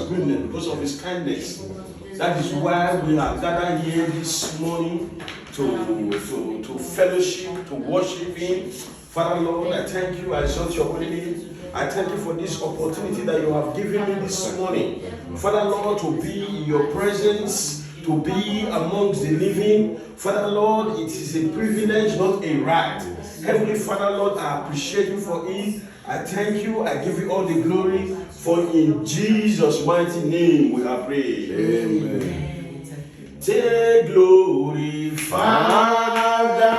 goodness, because of his kindness. That is why we are gathered here this morning to fellowship, to worship him. Father Lord, I thank you, I exalt your holy name. I thank you for this opportunity that you have given me this morning. Father Lord, to be in your presence, to be amongst the living. Father Lord, it is a privilege, not a right. Heavenly Father Lord, I appreciate you for it. I thank you, I give you all the glory, for in Jesus' mighty name we have prayed. Amen. Take glory, Father.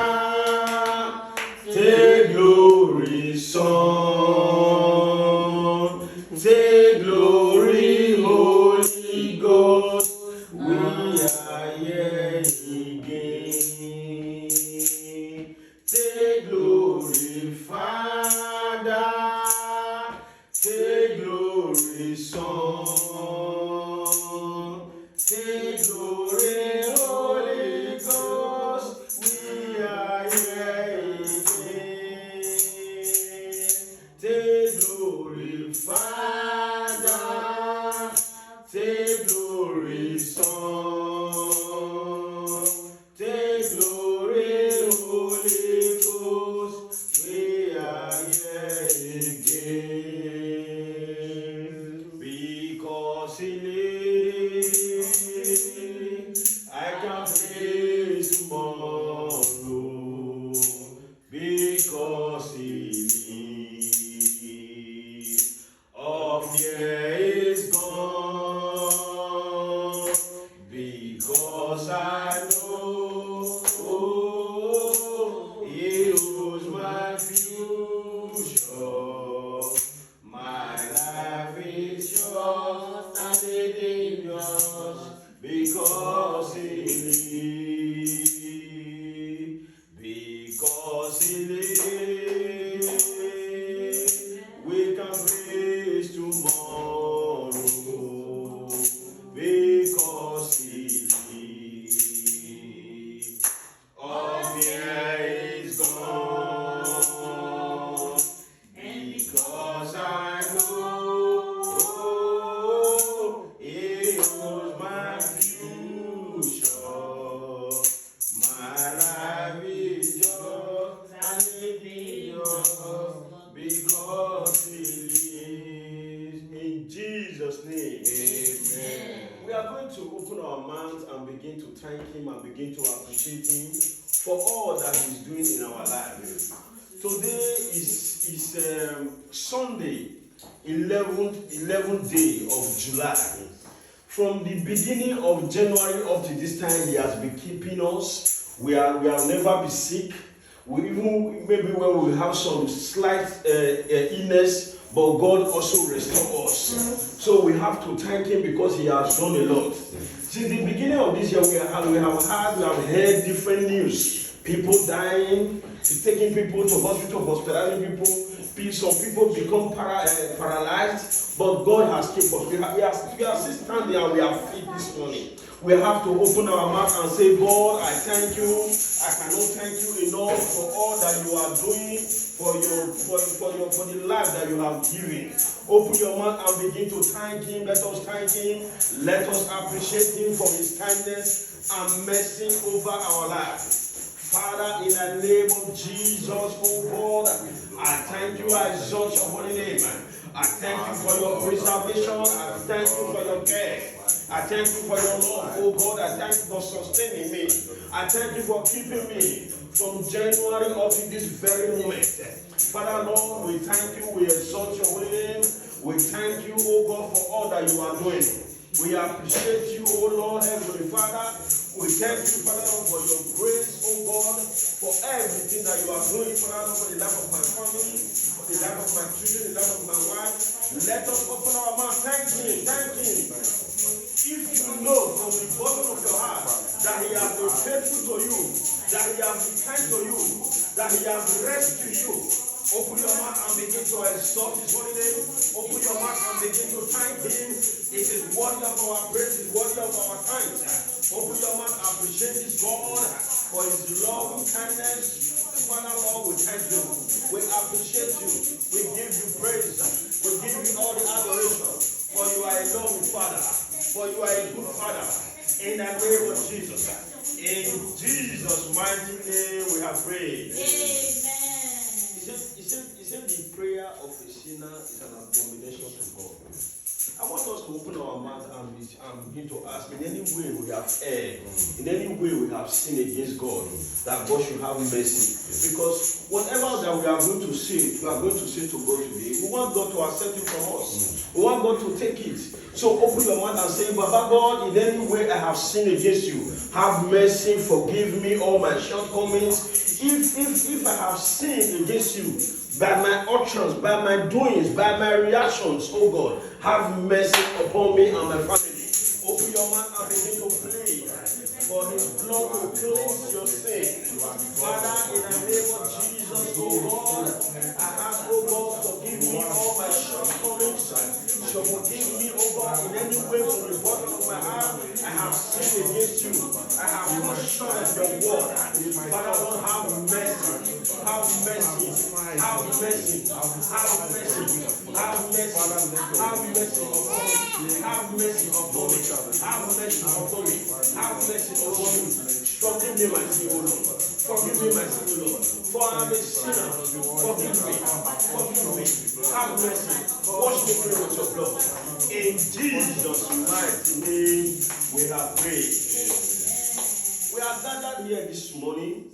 Take glory, Son. Take glory, Holy Ghost. We are here again. Take glory, Father. Take glory, Son. Take glory, Holy Ghost. We are here again. Take glory, Father. Take glory, Son. Take glory, Holy Ghost. We are here again. Because he lives, I can face tomorrow. Because he lives, all fear is gone. Because I know he holds my future. My life is yours and it is yours. Because he lives. Because he lives, we can face tomorrow. Because he lives, all fear is gone. Because I know he holds my future. My life is yours and it is yours. Because he lives. In Jesus' name. Amen. We are going to open our mouths and begin to thank him and begin to appreciate him for all that he's doing in our lives. Today is Sunday, 11th day of July. From the beginning of January up to this time, he has been keeping us. We will never be sick. We even maybe when we have some slight illness, but God also restores us. So we have to thank him because he has done a lot. Since the beginning of this year, we have heard different news. People dying, taking people to hospital, hospitalizing people. Some people become paralyzed, but God has kept us. We are still standing and we are fit this morning. We have to open our mouth and say, God, I thank you. I cannot thank you enough for all that you are doing, for the life that you have given. Open your mouth and begin to thank him. Let us thank him. Let us appreciate him for his kindness and mercy over our lives. Father, in the name of Jesus, oh God, I thank you, I exalt your holy name. I thank you for your preservation. I thank you for your care. I thank you for your love, oh God. I thank you for sustaining me. I thank you for keeping me from January up to this very moment. Father, Lord, we thank you. We exalt your holy name. We thank you, oh God, for all that you are doing. We appreciate you, oh Lord, Heavenly Father. We thank you, Father, Lord, for your grace, oh God, for everything that you are doing, Father, Lord, for the life of my family, for the life of my children, the life of my wife. Let us open our mouth. Thank him. Thank him. If you know from the bottom of your heart that he has been faithful to you, that he has been kind to you, that he has rescued you, open your mouth and begin to exalt his holy name. Open your mouth and begin to thank him. It is worthy of our praise, it is worthy of our thanks. Open your mouth and appreciate this God for his love and kindness. Father, Lord, we thank you. We appreciate you. We give you praise. We give you all the adoration. For you are a loving Father. For you are a good Father. In the name of Jesus. In Jesus' mighty name we have prayed. He said the prayer of a sinner is an abomination to God. I want us to open our mouth and begin to ask, in any way we have erred, in any way we have sinned against God, that God should have mercy. Because whatever that we are going to say, we are going to say to God today, we want God to accept it from us. We want God to take it. So open your mouth and say, Baba God, in any way I have sinned against you, have mercy, forgive me all my shortcomings. If I have sinned against you, by my utterance, by my doings, by my reactions, oh God, have mercy upon me and my family. Open your mouth and begin to pray for his blood to cleanse your sin. Father, in the name of Jesus, oh God, I ask, oh God, forgive me all my shortcomings. So forgive me, oh God, in any way from the bottom of my heart, I have sinned against you. I have not short of your word. Father, Lord, have mercy. Have mercy. Have mercy. Have mercy. Have mercy. Have mercy upon me. Have mercy upon me. Have mercy upon me. Have mercy upon me. Forgive me my sin, O Lord. Forgive me my sin, O Lord. For I am a sinner. Forgive me. Forgive me. Have mercy. Wash me clean with your blood. In Jesus' mighty name, we have prayed. We are gathered here this morning.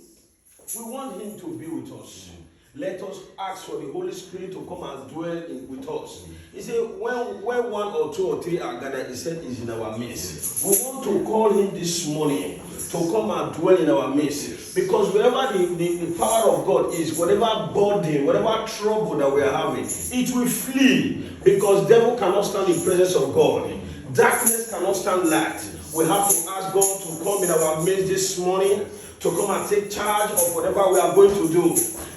We want him to be with us. Let us ask for the Holy Spirit to come and dwell with us. He said, when one or two or three are gathered, he said, is in our midst. We want to call him this morning to come and dwell in our midst. Because wherever the power of God is, whatever burden, whatever trouble that we are having, it will flee. Because devil cannot stand in the presence of God. Darkness cannot stand light. We have to ask God to come in our midst this morning, to come and take charge of whatever we are going to do.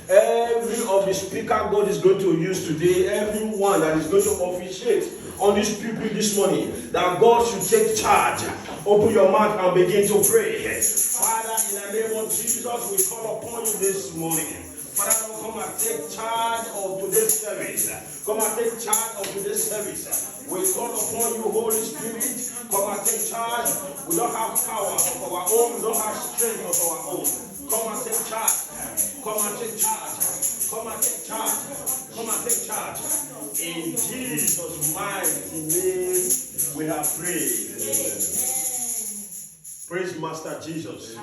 Every of the speaker God is going to use today, everyone that is going to officiate on this pulpit this morning, that God should take charge. Open your mouth and begin to pray. Father, in the name of Jesus, we call upon you this morning. Father, come and take charge of today's service. Come and take charge of today's service. We call upon you, Holy Spirit. Come and take charge. We don't have power of our own. We don't have strength of our own. Come and take charge. Come and take charge. Come and take charge. Come and take charge. In Jesus' mighty name, we have prayed. Praise Master Jesus.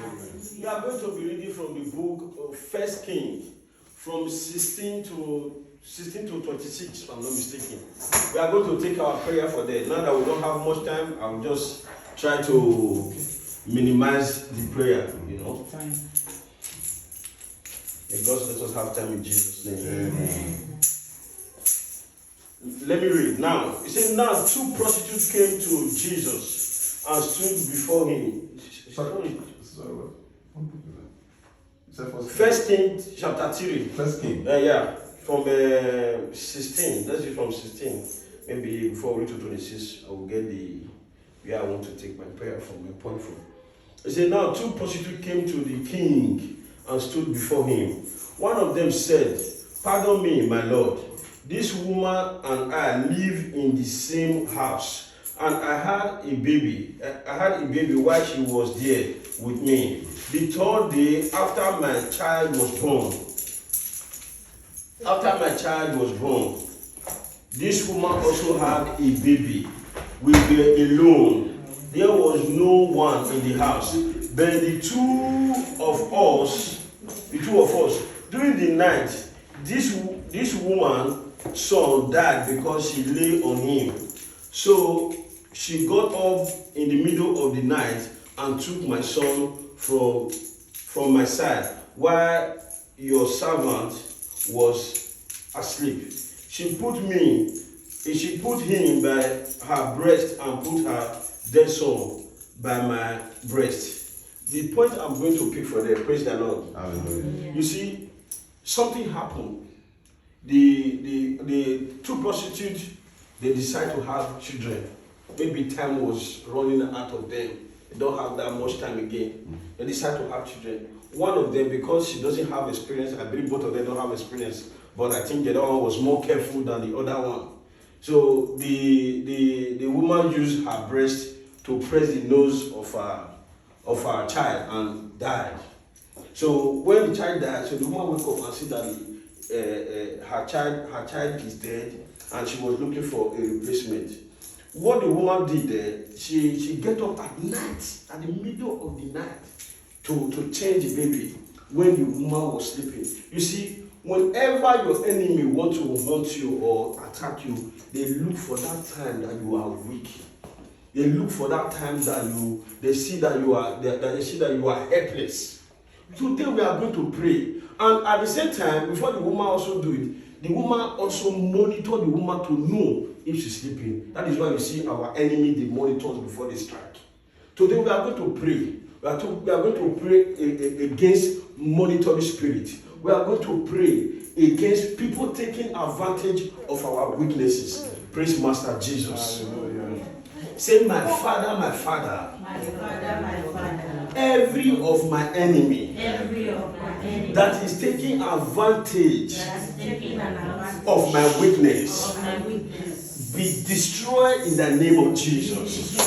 We are going to be reading from the book of 1 Kings, from 16 to 26, if I'm not mistaken. We are going to take our prayer for that. Now that we don't have much time, I'll just try to minimize the prayer, you know. And God let us have time in Jesus' name. Amen. Let me read. Now, it says, now 2 prostitutes came to Jesus and stood before him. First Kings chapter 3. First King. Yeah. From 16. Let's read from 16. Maybe before we reach to 26, I will get where I want to take my prayer from, my point from. It said, now 2 prostitutes came to the king and stood before him. One of them said, pardon me, my lord. This woman and I live in the same house, and I had a baby. While she was there with me. The 3rd day after my child was born, this woman also had a baby. We were alone. There was no one in the house. But the two of us, during the night, this woman's son died because she lay on him. So she got up in the middle of the night and took my son from my side while your servant was asleep. She put him by her breast and put her dead son by my breast. The point I'm going to pick for there, praise the Lord. Hallelujah. You see, something happened. The 2 prostitutes, they decide to have children. Maybe time was running out of them. They don't have that much time again. They decide to have children. One of them, because she doesn't have experience, I believe both of them don't have experience, but I think the other one was more careful than the other one. So the woman used her breast to press the nose of her child and died. So when the child died, so the woman woke up and see that her child is dead, and she was looking for a replacement. What the woman did there, she get up at night, at the middle of the night, to change the baby when the woman was sleeping. You see, whenever your enemy wants to haunt you or attack you, they look for that time that you are weak. They look for that time that they see that you are helpless. Today we are going to pray, and at the same time, before the woman also do it, the woman also monitor the woman to know if she's sleeping. That is why you see our enemy, they monitor before they strike. Today we are going to pray. We are going to pray against monitoring spirit. We are going to pray against people taking advantage of our weaknesses. Praise Master Jesus. Hallelujah. Say, my Father, my Father. My Father, my Father. Every of my enemy. Every of my enemy. That is taking advantage. Of my weakness. Of my weakness. Be destroyed in the name of Jesus.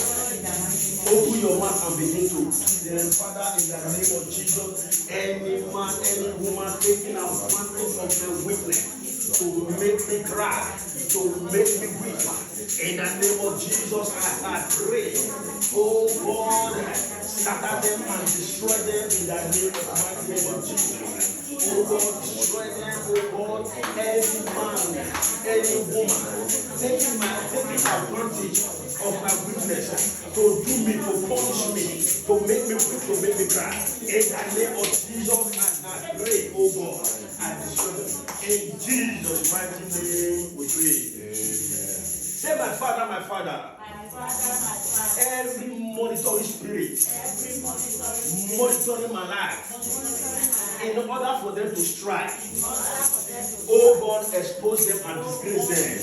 Open your mouth and begin to pray them. Father, in the name of Jesus, any man, any woman taking advantage of their weakness to make me cry, to make me weep. In the name of Jesus, I pray. Oh God, scatter them and destroy them in the name of Jesus. Oh God, destroy them, oh God, any man, any woman, taking advantage of my weakness to do me, to punish me, to make me weak, to make me cry. In the name of Jesus, I pray, oh God, I destroy them. In Jesus' mighty name, we pray. Amen. Say, my Father, my Father. Every monitoring spirit, monitoring my life, in order for them to strike, oh God, expose them and disgrace them.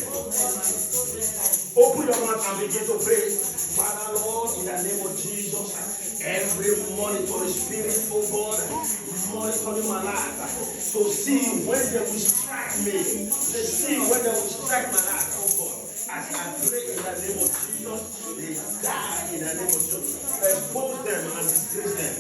Open your mouth and begin to pray. Father, Lord, in the name of Jesus, every monitoring spirit, oh God, monitoring my life, to see when they will strike me, to see when they will strike my life, oh God. As I pray in the name of Jesus, they die in the name of Jesus. Expose them and disgrace them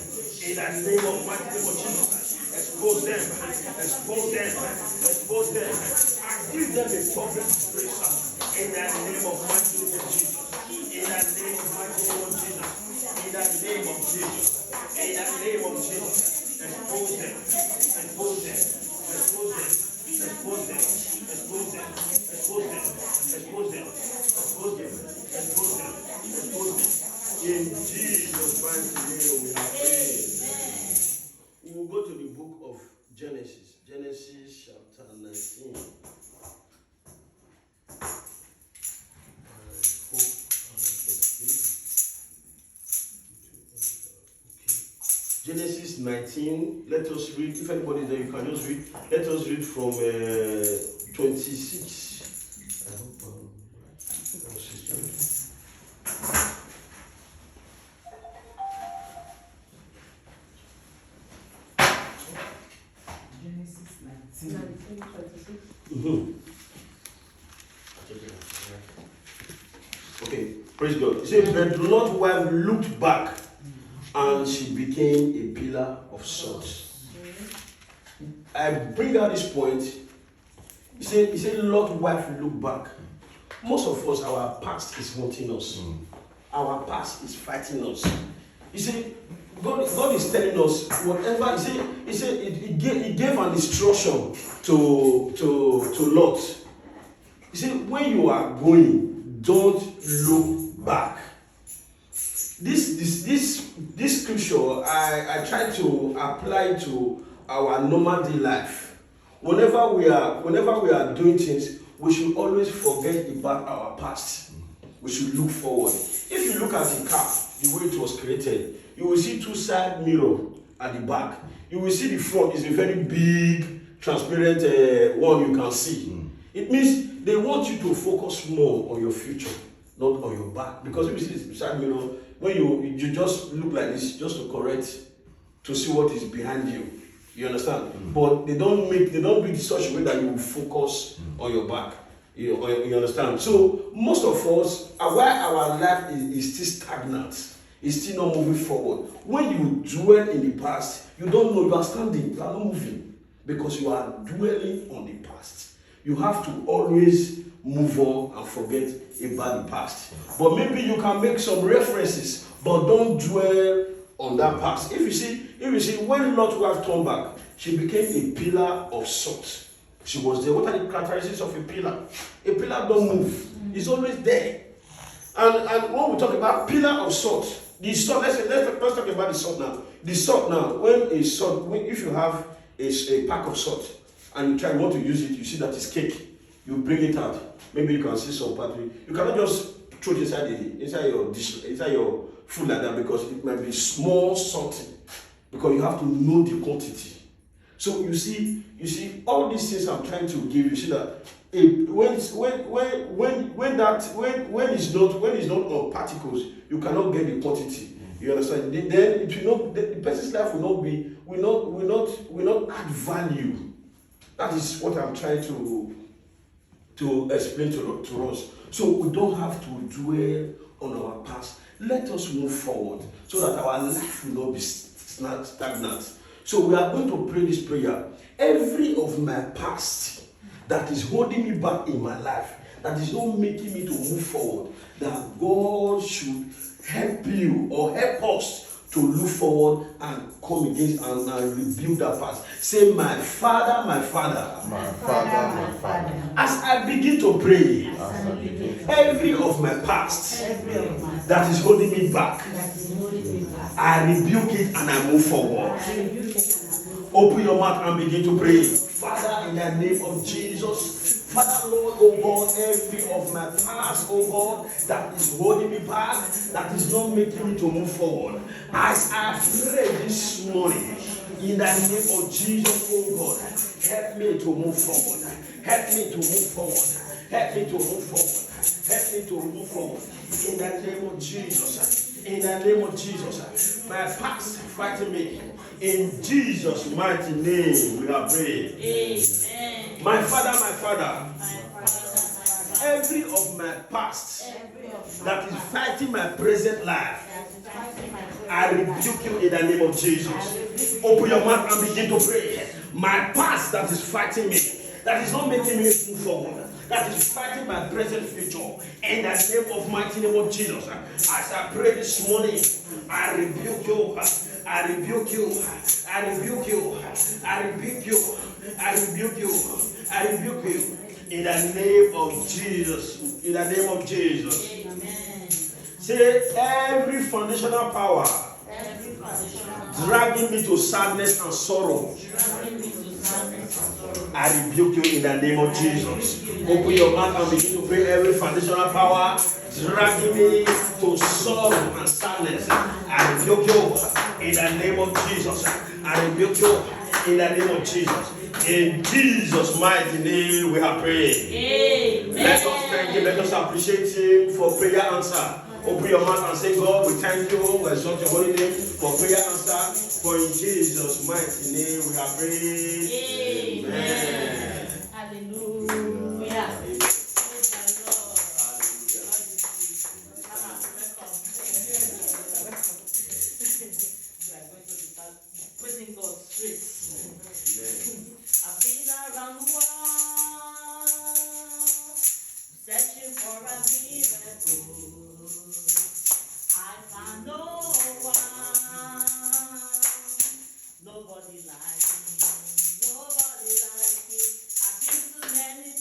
in the name of my name of Jesus. Expose them, expose them, expose them, and give them a public disgrace in the name of my name of Jesus. In the name of my name of Jesus. In the name of Jesus. In the name of Jesus. Expose them, expose them, expose them, expose them, expose them, expose them. Expose them, expose them, expose them, expose them. In Jesus' mighty name we are praying. We will go to the book of Genesis. Genesis chapter 19. Genesis 19. Let us read. If anybody is there, you can just read. Let us read from 26. Okay, praise God. He said, but Lot's wife looked back and she became a pillar of salt. I bring out this point. He said, Lot's wife looked back. Most of us, our past is haunting us. Our past is fighting us. You see, God is telling us whatever. He said he gave an instruction to Lot. He said, when you are going, don't look back. This scripture, I try to apply to our normal day life. Whenever we are doing things, we should always forget about our past. We should look forward. If you look at the car, the way it was created, you will see two side mirrors at the back. You will see the front is a very big, transparent one you can see. It means they want you to focus more on your future, not on your back. Because if you see the side mirror, when you just look like this, just to correct, to see what is behind you. You understand? But they don't do it such a way that you will focus on your back. You understand? So most of us, why our life is still stagnant, is still not moving forward. When you dwell in the past, you don't know you are standing, you are not moving, because you are dwelling on the past. You have to always move on and forget about the past. But maybe you can make some references, but don't dwell on that past. If you see, when Lot's wife turned back, she became a pillar of salt. She was there. What are the characteristics of a pillar? A pillar don't move. It's always there. And when we talk about pillar of salt, the salt, let's talk about the salt now. The salt now, if you have a pack of salt and you want to use it, you see that it's cake. You bring it out. Maybe you can see some part. You cannot just throw it inside your dish, inside your food like that, because it might be small salty. Because you have to know the quantity. So you see, all these things I'm trying to give you. See that when it's not on particles, you cannot get the quantity. You understand? Then it will not. The person's life will not add value. That is what I'm trying to explain to us. So we don't have to dwell on our past. Let us move forward so that our life will not be stagnant. So we are going to pray this prayer. Every of my past that is holding me back in my life, that is not making me to move forward, that God should help you or help us to look forward and come against and rebuild that past. Say, my Father, my Father. My Father, my Father. As I begin to pray, every of my past that is holding me back, I rebuke it and I move forward. Open your mouth and begin to pray. Father, in the name of Jesus, Father, Lord, oh God, every of my past, oh God, that is holding me back, that is not making me to move forward. As I pray this morning, in the name of Jesus, oh God, help me to move forward. Help me to move forward. Help me to move forward. Help me to move forward. In the name of Jesus. In the name of Jesus. My past fighting me. In Jesus' mighty name we are praying. Amen. My Father, every of my past that is fighting my present life, I rebuke you in the name of Jesus. Open your mouth and begin to pray. My past that is fighting me, that is not making me move forward, that is fighting my present future, in the name of mighty name of Jesus. As I pray this morning, I rebuke you. I rebuke you. I rebuke you. I rebuke you. I rebuke you. I rebuke you. In the name of Jesus. In the name of Jesus. Amen. Say, every foundational power dragging me to sadness and sorrow, I rebuke you in the name of Jesus. Open your mouth and begin to pray. Every foundational power dragging me to sorrow and sadness, I rebuke you in the name of Jesus. I rebuke you in the name of Jesus. In Jesus' mighty name we have prayed. Amen. Let us thank Him. Let us appreciate Him for prayer answer. Open your mouth and say, God, we thank you. We exalt your holy name for prayer answer. For in Jesus' mighty name we have prayed. Amen. Hallelujah. Praising God straight. I've been around the world, searching for a miracle. I found no one, nobody like me, nobody like me. I've been to many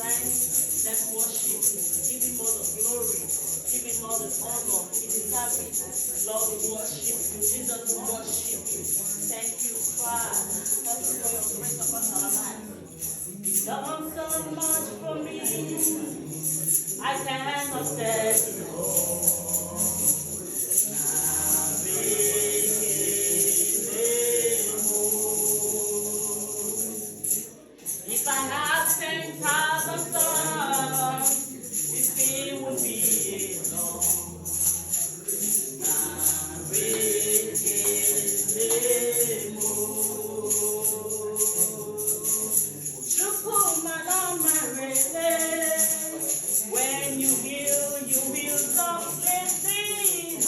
thanks. Let's worship him. Give him all the glory. Give him all the honor. He deserves it. Lord, we worship you. Jesus, we worship you. Thank you, Father. Thank you for your grace upon our lives. You've done so much for me. I cannot say it all. If I had 10,000 sons, it would be enough. When you heal completely.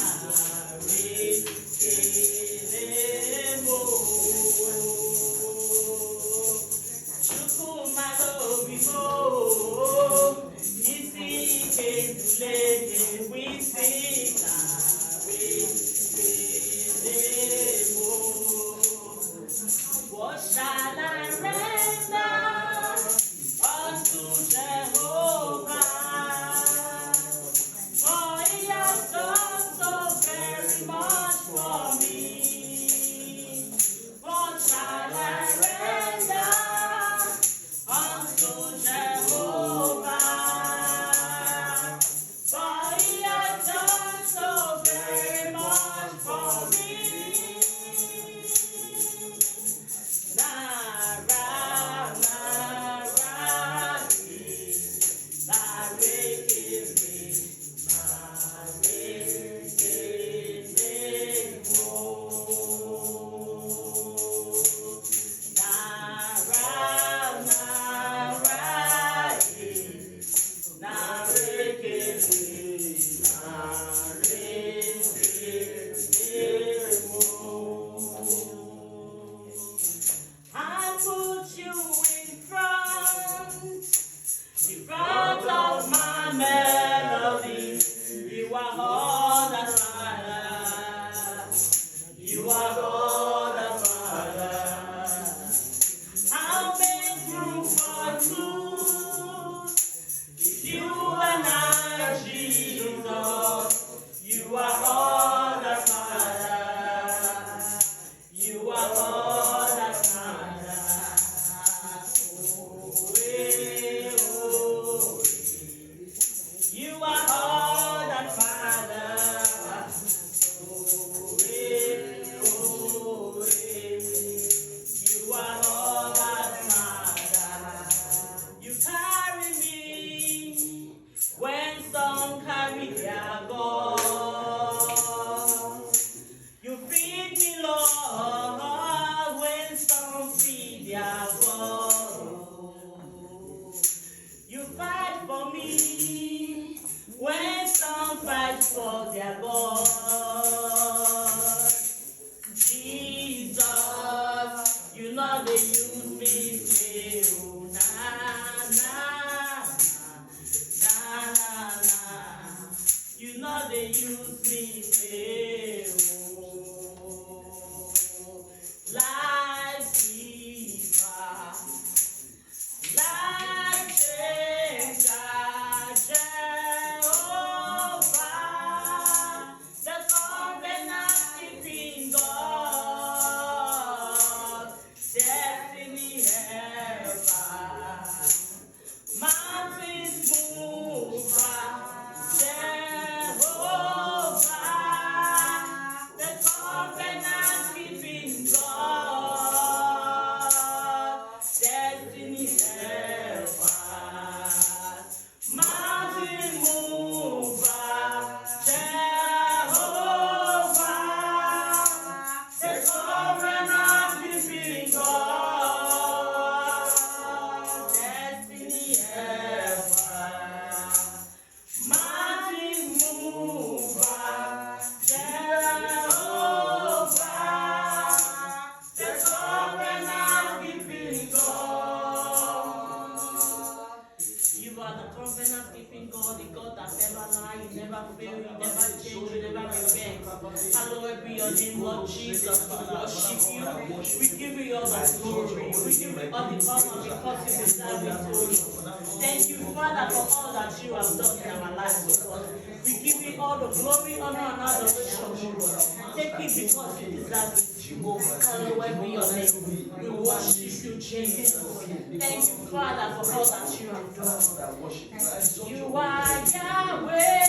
What shall I render unto Jehovah? For he has done so very much for me. What shall I render unto Jehovah? For he has done so very much for me. I put you in front of my melody. You are all that matters. You are all that matters. I'll make room for two. You and I, Jesus. You are all that matters. You are all that matters. You are all that matters. You are all that matters. You carry me when some carry their God. You feed me, Lord, when some feed their God. You fight for me when some fight for their God. Jesus, you know they use me, say, oh, na. You know they use me, say, oh, life giver, life changer, Jehovah, the covenant keeping God, destiny helper, mountains mover, Jehovah, the covenant keeping God. that never lie, you never fail, you never change, you never repent. Hallowed be your name, Lord Jesus. We worship you. We give you all the glory. We give you all the honor because you deserve it, Lord. Thank you, Father, for all that you have done in our lives, Lord. We give you all the glory, honor, and adoration, Lord. Take it because you deserve it. Hallowed be your name. We worship you, Jesus. Thank you, Father, for all that you have done. You are Yahweh.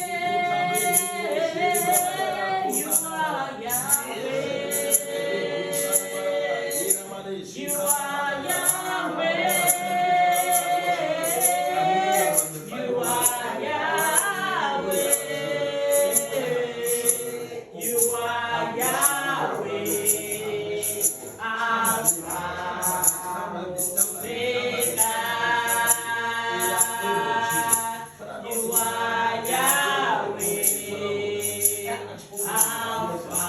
You are Yahweh. You are Yahweh. You are Yahweh. You are Yahweh. Alpha, Omega. You are Yahweh. Alpha,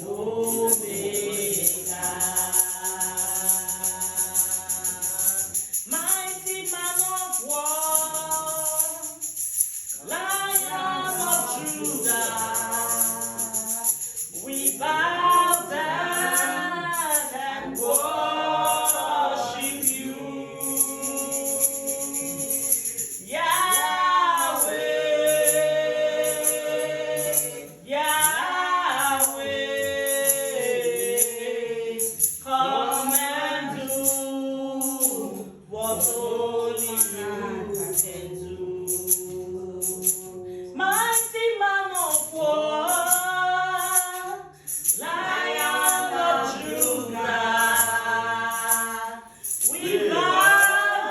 Omega. Mighty man of war, Lion of Judah, we bow down and worship you. Yahweh, Yahweh, come and do what only you can do. Mighty man of war, Lion of Judah, we bow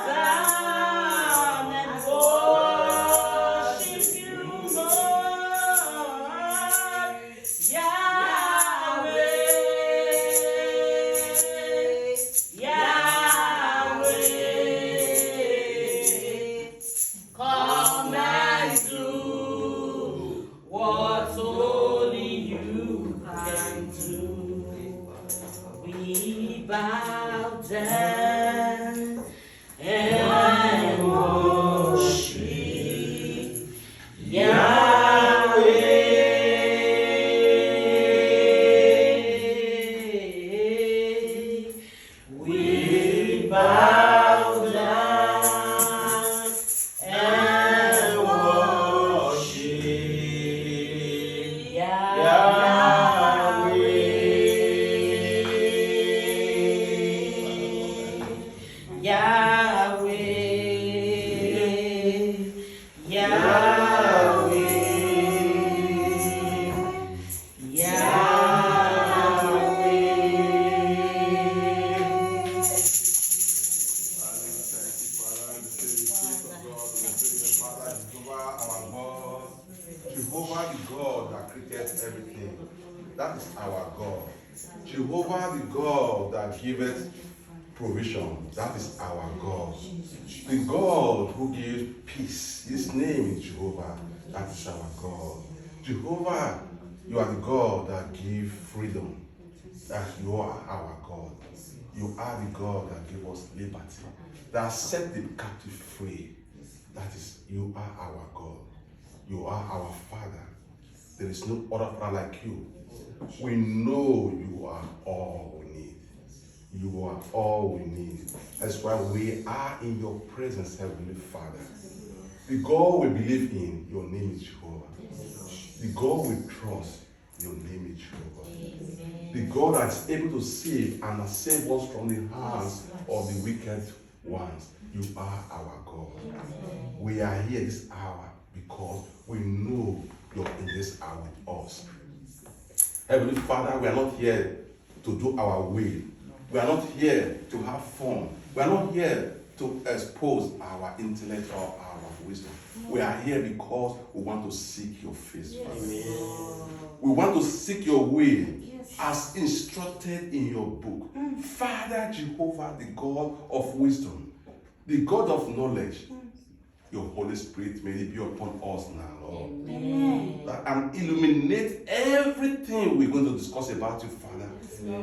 down and worship you, Lord. Yahweh, Yahweh, come and do what only you can do. We bow down and worship Yahweh. We bow down and worship Yahweh. Yahweh, Yahweh, Jehovah the God that created everything. That is our God. Jehovah the God that giveth provision. That is our God. The God who gives peace. His name is Jehovah. That is our God. Jehovah, you are the God that gives freedom. That you are our God. You are the God that gives us liberty. That set the captive free. That is, you are our God. You are our Father. There is no other Father like you. We know you are all we need. You are all we need. That's why we are in your presence, Heavenly Father. The God we believe in, your name is Jehovah. The God we trust, your name is Jehovah. The God that is able to save and save us from the hands of the wicked ones. You are our God. We are here this hour because we know you're in this hour with us. Heavenly Father, we are not here to do our will. We are not here to have fun. We are not here to expose our intellect or our wisdom. We are here because we want to seek your face, Father. We want to seek your will as instructed in your book. Father Jehovah, the God of wisdom, the God of knowledge, your Holy Spirit, may it be upon us now, Lord. And illuminate everything we're going to discuss about you, Father.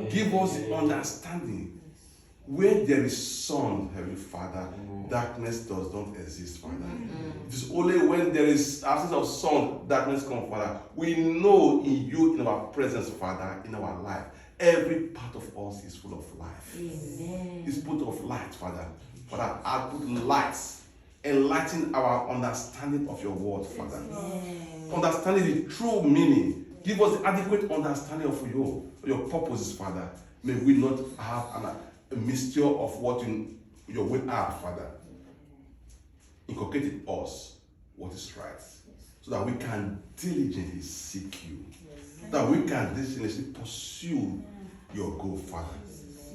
Give us the understanding Where there is sun, Heavenly Father, darkness does not exist, Father. It is only when there is absence of sun, darkness comes, Father. We know in you, in our presence, Father, in our life, every part of us is full of life. It's full of light, Father. Father, I put lights, enlighten our understanding of your word, Father. Understanding the true meaning. Give us the adequate understanding of your purposes, Father. May we not have a mixture of what your will are, Father. Inculcate in us what is right, so that we can diligently seek you, so that we can diligently pursue your goal, Father.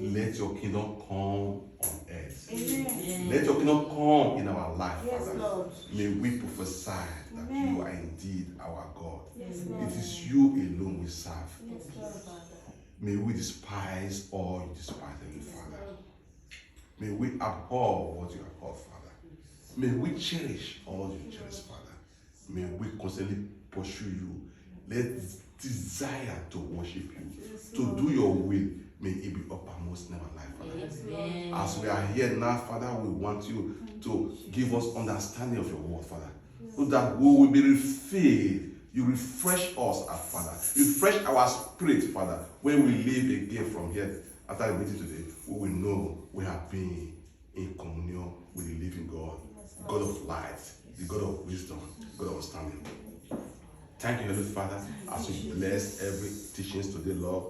Let your kingdom come on earth. Let your kingdom come in our life, Father. May we prophesy that you are indeed our God. It is you alone we serve. May we despise all you despise, Heavenly Father. May we abhor what you abhor, Father. May we cherish all you cherish, Father. May we constantly pursue you. Let desire to worship you, to do your will, may it be uppermost in our life, Father. As we are here now, Father, we want you to give us understanding of your word, Father, so that we will be refilled. You refresh us, our Father. Refresh our spirit, Father. When we leave again from here after the meeting today, we will know we have been in communion with the living God, God of light, the God of wisdom, God of understanding. Thank you, Heavenly Father, as we bless every teachings today, Lord.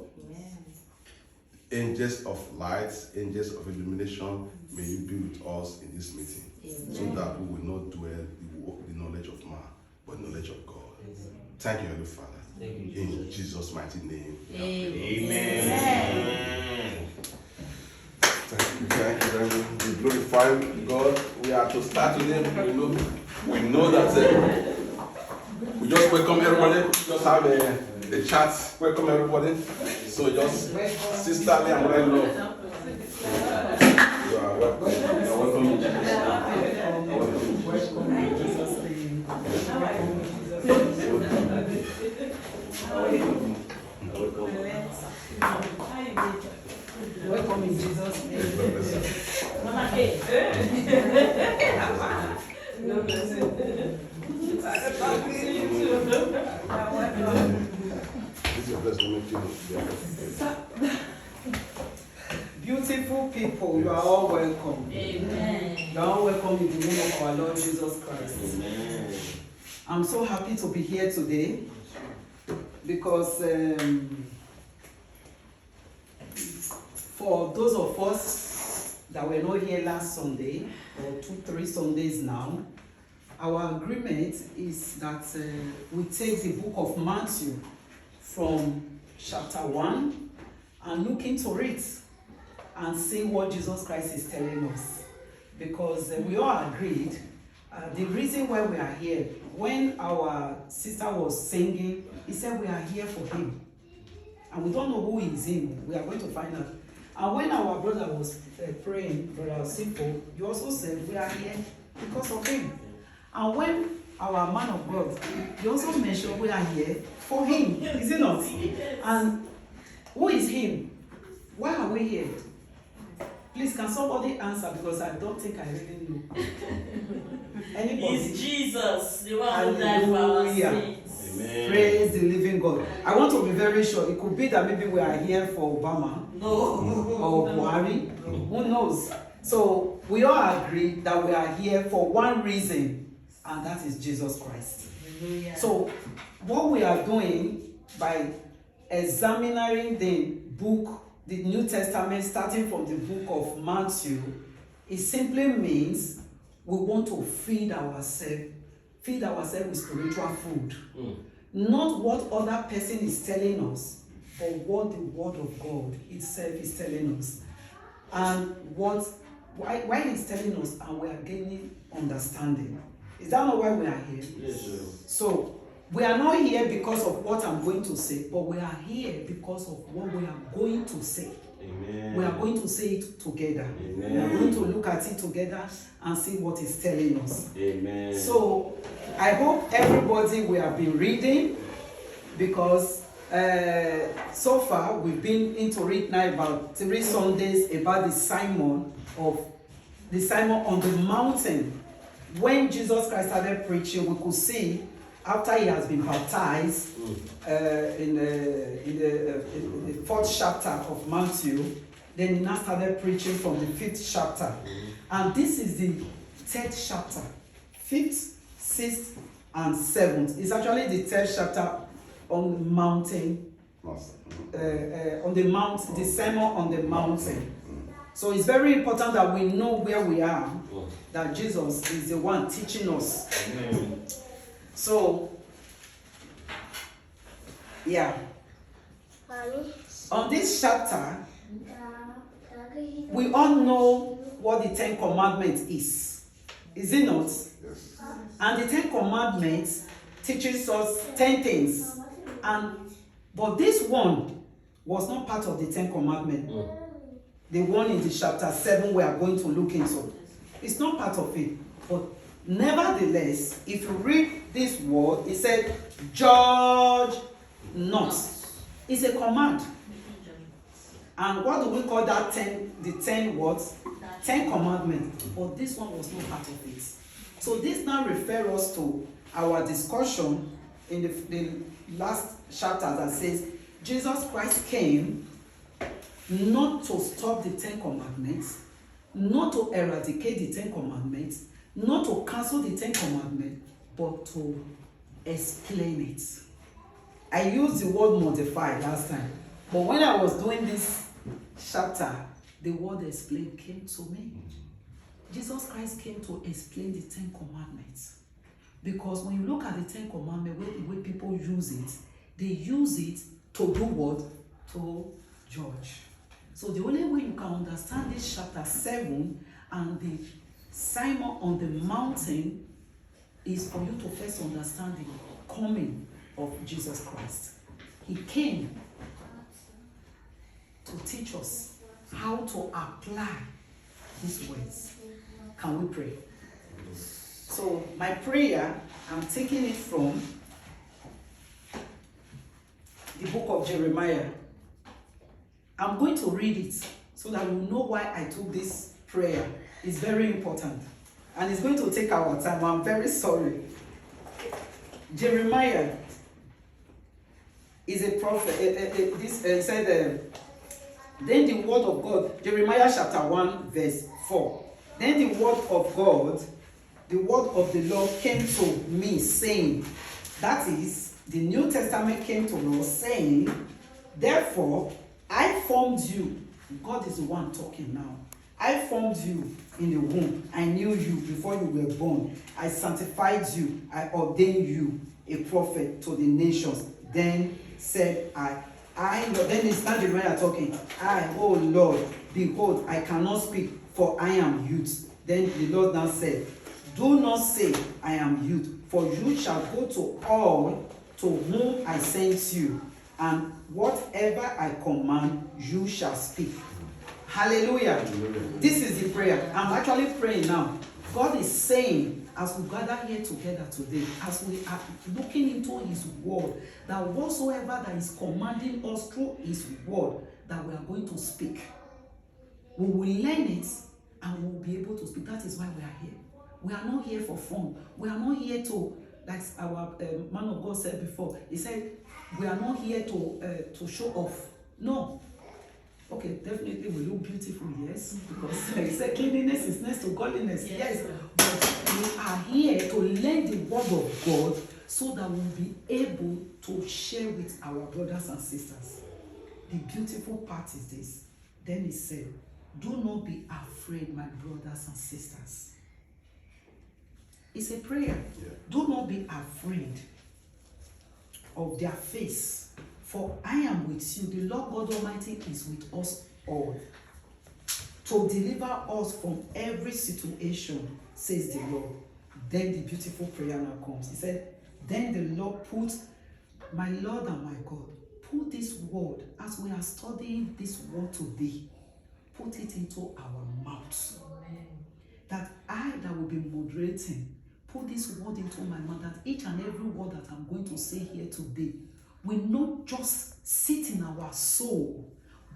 Angels of light, angels of illumination, may you be with us in this meeting, so that we will not dwell the knowledge of man, but knowledge of God. Thank you, Heavenly Father. Thank you, in Jesus' mighty name. Amen. Thank you very much. We glorify God. We are to start today. We know that we just welcome everybody. We just have a chat. Welcome everybody. So just sisterly and brotherly love. You are welcome. You are welcome. Welcome in Jesus' name. Beautiful people, you are all welcome. Amen. You are all welcome in the name of our Lord Jesus Christ. Amen. I'm so happy to be here today because for those of us that were not here last Sunday, or 2-3 Sundays now, our agreement is that we take the book of Matthew from chapter 1 and look into it and see what Jesus Christ is telling us. Because we all agreed, the reason why we are here, when our sister was singing, he said we are here for him. And we don't know who is him. We are going to find out. And when our brother was praying, Brother Simple, you also said we are here because of him. And when our man of God, you also mentioned we are here for him, is it not? And who is him? Why are we here? Please, can somebody answer, because I don't think I really know. Anybody? It's Jesus, the one who died for our sins. Amen. Praise the living God. I want to be very sure. It could be that maybe we are here for Obama. No. Or Buhari. Who knows? So we all agree that we are here for one reason, and that is Jesus Christ. Hallelujah. So what we are doing by examining the book, the New Testament, starting from the book of Matthew, it simply means we want to feed ourselves with spiritual food. Not what other person is telling us, but what the Word of God itself is telling us. And why it's telling us, and we are gaining understanding. Is that not why we are here? Yes, sir. So we are not here because of what I'm going to say, but we are here because of what we are going to say. Amen. We are going to say it together. Amen. We are going to look at it together and see what it's telling us. Amen. So I hope everybody will have been reading, because So far, we've been into it now about 3 Sundays about the sermon on the mountain. When Jesus Christ started preaching, we could see after he has been baptized in the 4th chapter of Matthew, then he now started preaching from the 5th chapter. And this is the 3rd chapter, 5th, 6th, and 7th. It's actually the 3rd chapter on the mountain, the sermon on the mountain. So it's very important that we know where we are, that Jesus is the one teaching us. Amen. So, yeah. On this chapter, we all know what the 10 Commandments is it not? Yes. And the 10 Commandments teaches us 10 things. But this one was not part of the 10 Commandments. The one in the chapter 7 we are going to look into. It's not part of it. But nevertheless, if you read this word, it said, judge not. It's a command. And what do we call that 10? The 10 words? 10 commandments. But this one was not part of it. So this now refers us to our discussion in the last chapter that says Jesus Christ came not to stop the 10 commandments, not to eradicate the 10 commandments, not to cancel the 10 commandments, but to explain it. I used the word modify last time, but when I was doing this chapter, the word explain came to me. Jesus Christ came to explain the 10 commandments. Because when you look at the 10 commandments, the way people use it, they use it to do what? To judge. So the only way you can understand this chapter 7 and the sermon on the mountain is for you to first understand the coming of Jesus Christ. He came to teach us how to apply these words. Can we pray? So my prayer, I'm taking it from the book of Jeremiah. I'm going to read it so that you know why I took this prayer. It's very important. And it's going to take our time. I'm very sorry. Jeremiah is a prophet. He said, then the word of God, Jeremiah chapter 1, verse 4. Then the word of God, the word of the Lord came to me, saying, that is, the New Testament came to us, saying, therefore, I formed you. God is the one talking now. I formed you in the womb. I knew you before you were born. I sanctified you. I ordained you a prophet to the nations. Then said then it's not Jeremiah talking. Oh Lord, behold, I cannot speak, for I am youth. Then the Lord now said, do not say I am youth, for you shall go to all to whom I sent you, and whatever I command, you shall speak. Hallelujah. Hallelujah. This is the prayer. I'm actually praying now. God is saying, as we gather here together today, as we are looking into his word, that whatsoever that is commanding us through his word, that we are going to speak. We will learn it and we will be able to speak. That is why we are here. We are not here for fun. We are not here to, like our man of God said before, he said, we are not here to show off. No. Okay, definitely we look beautiful, yes, because he said cleanliness is next to godliness, yes. But we are here to learn the word of God so that we'll be able to share with our brothers and sisters. The beautiful part is this. Then he said, do not be afraid, my brothers and sisters. It's a prayer. Yeah. Do not be afraid of their face. For I am with you. The Lord God Almighty is with us all to deliver us from every situation, says the Lord. Then the beautiful prayer now comes. He said, then the Lord put, my Lord and my God, put this word, as we are studying this word today, put it into our mouths. Amen. That I that will be moderating, put this word into my mouth, that each and every word that I'm going to say here today will not just sit in our soul,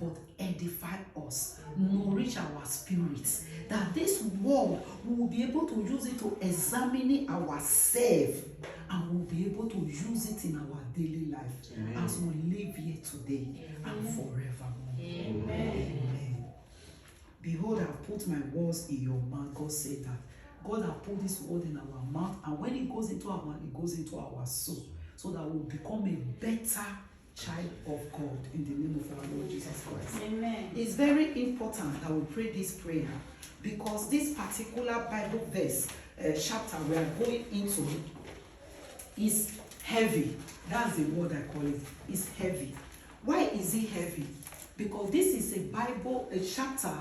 but edify us, nourish our spirits. That this word, we will be able to use it to examine ourselves, and we'll be able to use it in our daily life as we live here today and forevermore. Amen. Behold, I've put my words in your mouth. God said that. God has put this word in our mouth, and when it goes into our mouth, it goes into our soul, so that we'll become a better child of God in the name of our Lord Jesus Christ. Amen. It's very important that we pray this prayer, because this particular Bible verse, chapter we are going into is heavy. That's the word I call it. It's heavy. Why is it heavy? Because this is a Bible, a chapter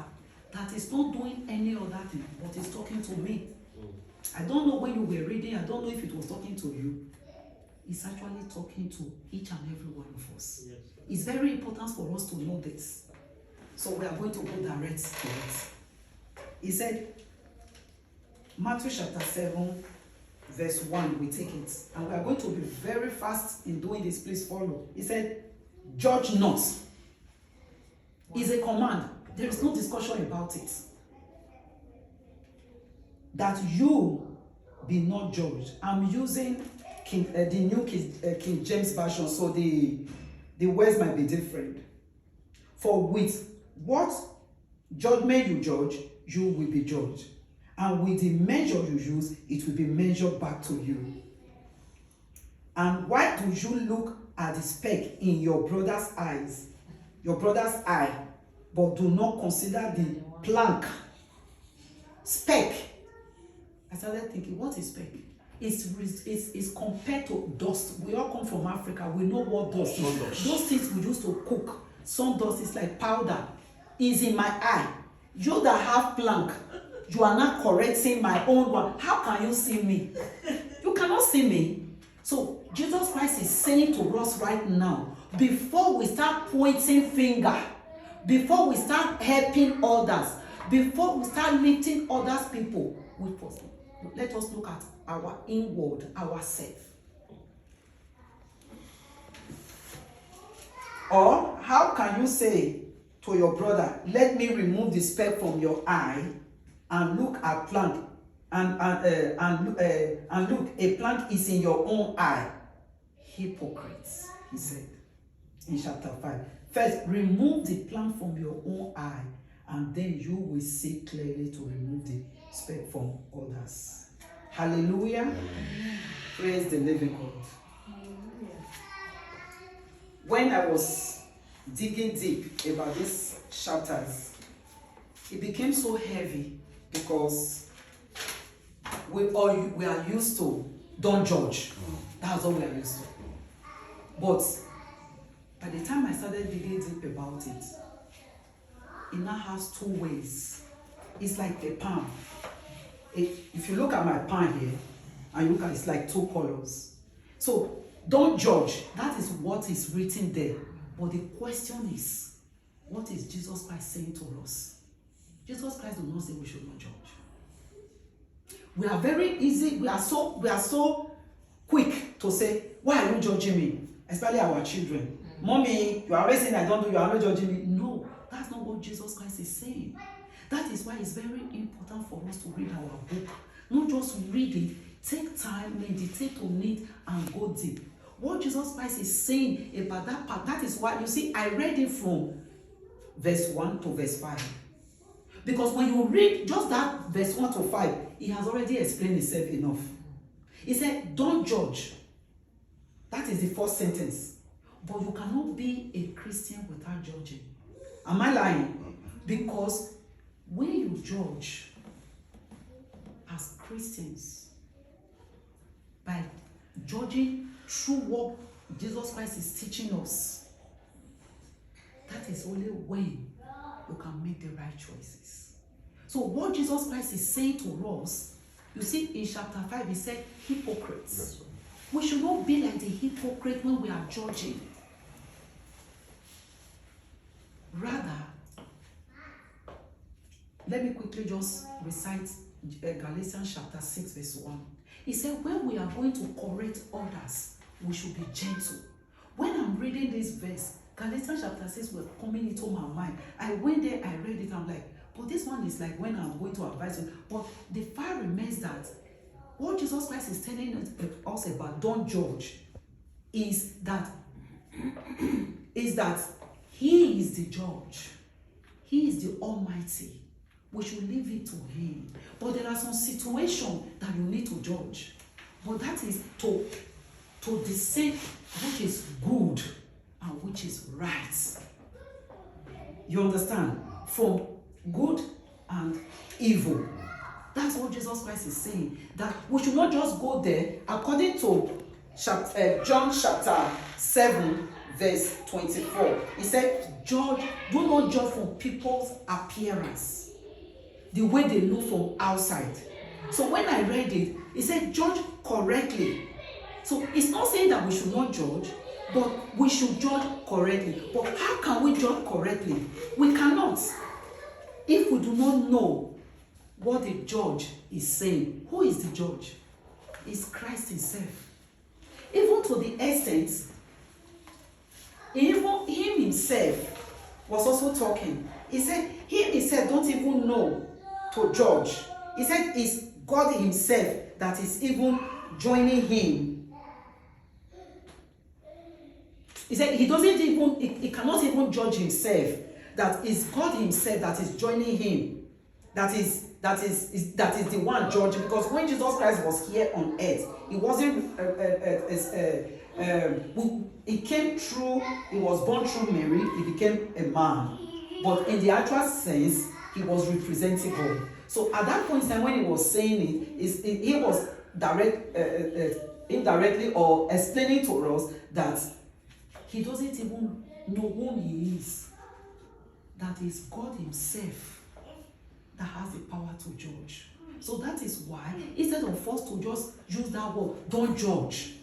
that is not doing any other thing, but is talking to me. I don't know when you were reading, I don't know if it was talking to you. It's actually talking to each and every one of us. Yes. It's very important for us to know this. So we are going to go direct to it. He said, Matthew chapter 7, verse 1, we take it. And we are going to be very fast in doing this. Please follow. He said, judge not. It's a command. There is no discussion about it. That you be not judged. I'm using the New King James Version, so the words might be different. For with what judgment you judge, you will be judged. And with the measure you use, it will be measured back to you. And why do you look at the speck in your brother's eye, but do not consider the plank? Speck. I started thinking, what is speck? It's compared to dust. We all come from Africa. We know what dust is. Those things we used to cook. Some dust is like powder. Is in my eye. You that have plank, you are not correcting my own one. How can you see me? You cannot see me. So Jesus Christ is saying to us right now, before we start pointing finger, before we start helping others, before we start lifting others people, let us look at our inward, ourselves. Or how can you say to your brother, let me remove the speck from your eye, and look at plank, and look, a plank is in your own eye? Hypocrites, he said in chapter 5. First, remove the plank from your own eye, and then you will see clearly to remove the speck from others. Hallelujah. Amen. Praise the living God. Amen. When I was digging deep about these chapters, it became so heavy because we are used to don't judge. That's all we are used to. But by the time I started digging deep about it, it now has two ways. It's like a palm. If you look at my palm here, and you look at it's like two colors. So don't judge. That is what is written there. But the question is, what is Jesus Christ saying to us? Jesus Christ does not say we should not judge. We are very easy. We are so quick to say, why are you judging me? Especially our children. Mommy, you are always saying I don't do, you are not judging me. No, that's not what Jesus Christ is saying. That is why it's very important for us to read our book. Not just read it, take time, meditate on it, and go deep. What Jesus Christ is saying about that part, that is why, you see, I read it from verse 1 to verse 5. Because when you read just that verse 1 to 5, he has already explained himself enough. He said, don't judge. That is the first sentence. But you cannot be a Christian without judging. Am I lying? Because when you judge as Christians, by judging through what Jesus Christ is teaching us, that is only when you can make the right choices. So what Jesus Christ is saying to us, you see in chapter 5, he said, hypocrites. We should not be like the hypocrite when we are judging. Rather, let me quickly just recite Galatians chapter 6, verse 1. He said, when we are going to correct others, we should be gentle. When I'm reading this verse, Galatians chapter 6 were coming into my mind. I went there, I read it, I'm like, but this one is like when I'm going to advise you. But the fact remains that what Jesus Christ is telling us about don't judge is that he is the judge. He is the Almighty. We should leave it to him. But there are some situations that you need to judge. But that is to discern which is good and which is right. You understand? From good and evil. That's what Jesus Christ is saying. That we should not just go there according to John chapter 7 verse 24. He said, do not judge from people's appearance, the way they look from outside. So when I read it, he said judge correctly. So it's not saying that we should not judge, but we should judge correctly. But how can we judge correctly? We cannot. If we do not know what the judge is saying. Who is the judge? It's Christ himself. Even to the extent, even him himself was also talking. He said, him himself don't even know to judge. He said it's God himself that is even joining him. He said he cannot even judge himself. That is God himself that is joining him. That is the one judge. Because when Jesus Christ was here on earth, he wasn't he came through, he was born through Mary, he became a man. But in the actual sense, he was representing God. So at that point in time when he was saying it, he was indirectly or explaining to us that he doesn't even know who he is. That is God himself that has the power to judge. So that is why, instead of us to just use that word, don't judge,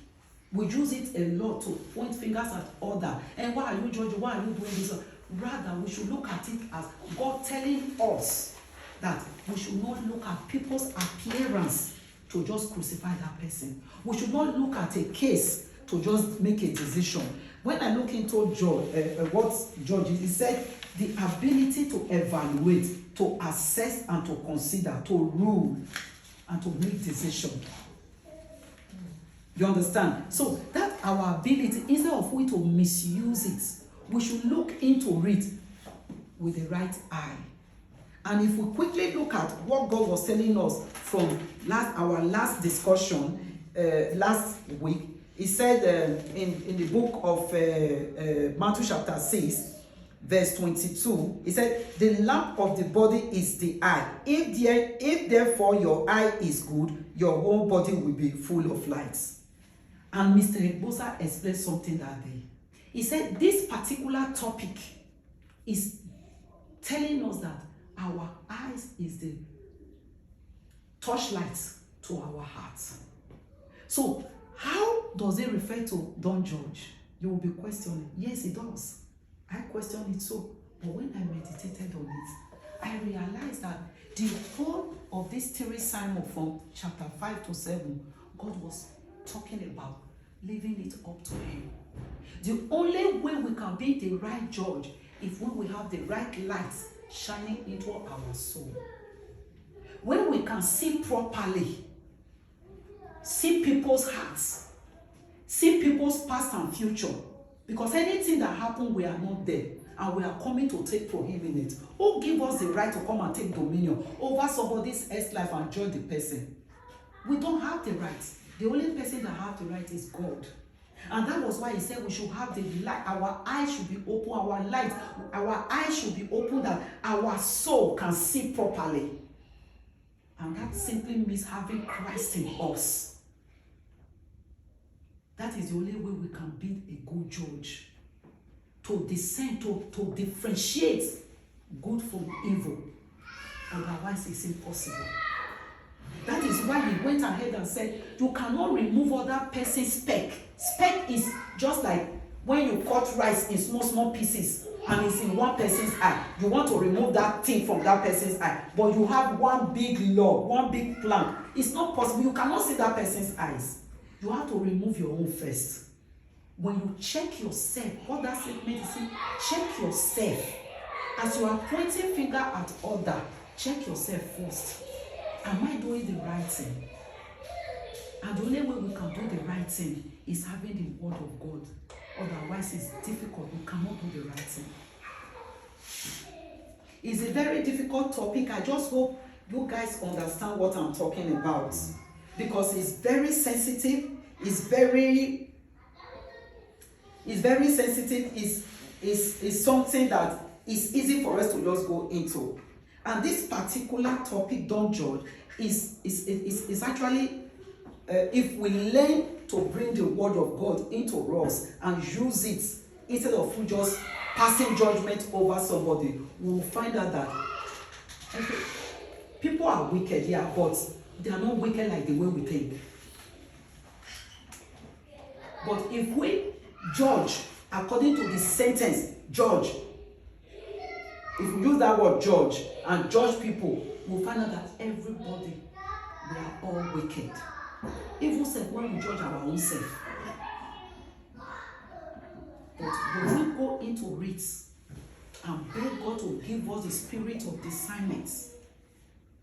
we use it a lot to point fingers at others. And why are you judging? Why are you doing this? Rather, we should look at it as God telling us that we should not look at people's appearance to just crucify that person. We should not look at a case to just make a decision. When I look into what George is, he said the ability to evaluate, to assess and to consider, to rule and to make decisions. You understand? So that our ability, instead of we to misuse it, we should look into it with the right eye. And if we quickly look at what God was telling us from our last discussion last week, he said in the book of Matthew chapter 6, verse 22, he said, the lamp of the body is the eye. If therefore your eye is good, your whole body will be full of light. And Mr. Egbosa explained something that day. He said this particular topic is telling us that our eyes is the torchlight to our hearts. So how does it refer to don't judge? You will be questioning. Yes, it does. I question it so. But when I meditated on it, I realized that the whole of this 3 Simon from chapter 5 to 7, God was talking about leaving it up to him. The only way we can be the right judge is when we have the right light shining into our soul. When we can see properly, see people's hearts, see people's past and future. Because anything that happened, we are not there. And we are coming to take from him in it. Who give us the right to come and take dominion over somebody's else life and judge the person? We don't have the right. The only person that has the right is God. And that was why he said we should have the light. Our eyes should be open. Our eyes should be open that our soul can see properly. And that simply means having Christ in us. That is the only way we can be a good judge. To discern, to differentiate good from evil. Otherwise, it's impossible. That is why he went ahead and said, you cannot remove other person's speck. Speck is just like when you cut rice in small pieces and it's in one person's eye. You want to remove that thing from that person's eye. But you have one big log, one big plank. It's not possible. You cannot see that person's eyes. You have to remove your own first. when you check yourself, what that statement is saying, check yourself. As you are pointing finger at other, check yourself first. Am I doing the right thing? And the only way we can do the right thing is having the word of God. Otherwise, it's difficult. We cannot do the right thing. It's a very difficult topic. I just hope you guys understand what I'm talking about. Because it's very sensitive. It's very sensitive. It's something that is easy for us to just go into. And this particular topic, don't judge, is actually, if we learn to bring the word of God into us and use it instead of just passing judgment over somebody, we will find out that people are wicked, yeah, but they are not wicked like the way we think. But if we judge according to the sentence, judge, if we use that word judge and judge people, we'll find out that everybody, we are all wicked. Even when we judge our own self. But when we go into it and beg God to give us the spirit of discernment,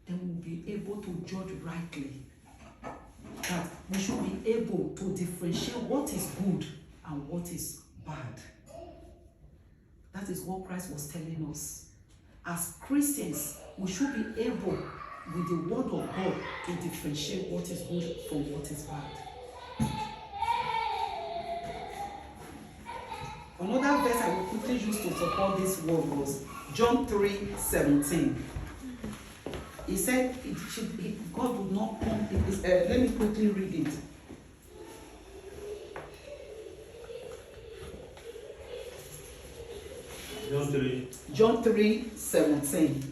then we'll be able to judge rightly. That we should be able to differentiate what is good and what is bad. That is what Christ was telling us. As Christians, we should be able, with the word of God, to differentiate what is good from what is bad. Another verse I will quickly use to support this word was John 3:17. He said, God would not come. Let me quickly read it. John 3:17.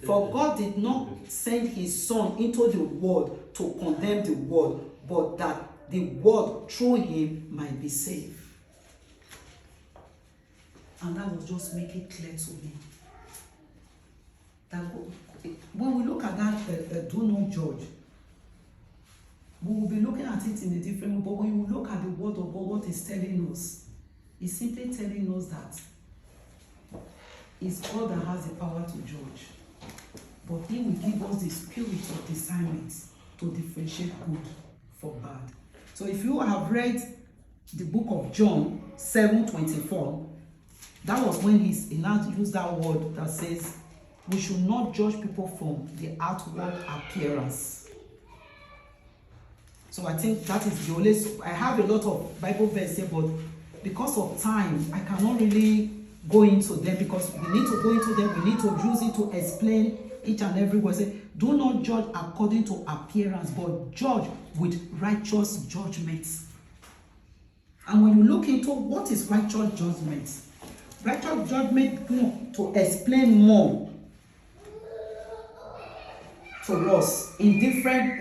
For God did not send his Son into the world to condemn the world, but that the world through him might be saved. And that will just make it clear to me that when we look at that, do not judge, we will be looking at it in a different way. But when you look at the word of God, what it's telling us, it's simply telling us that it's God that has the power to judge. But he will give us the spirit of discernment to differentiate good from bad. So if you have read the book of John 7:24, that was when he now used that word that says we should not judge people from the outward appearance. So I think that is the only, I have a lot of Bible verses, but because of time, I cannot really go into them, because we need to go into them, we need to use it to explain each and every word. Say, do not judge according to appearance, but judge with righteous judgments. And when you look into what is righteous judgment to explain more to us in different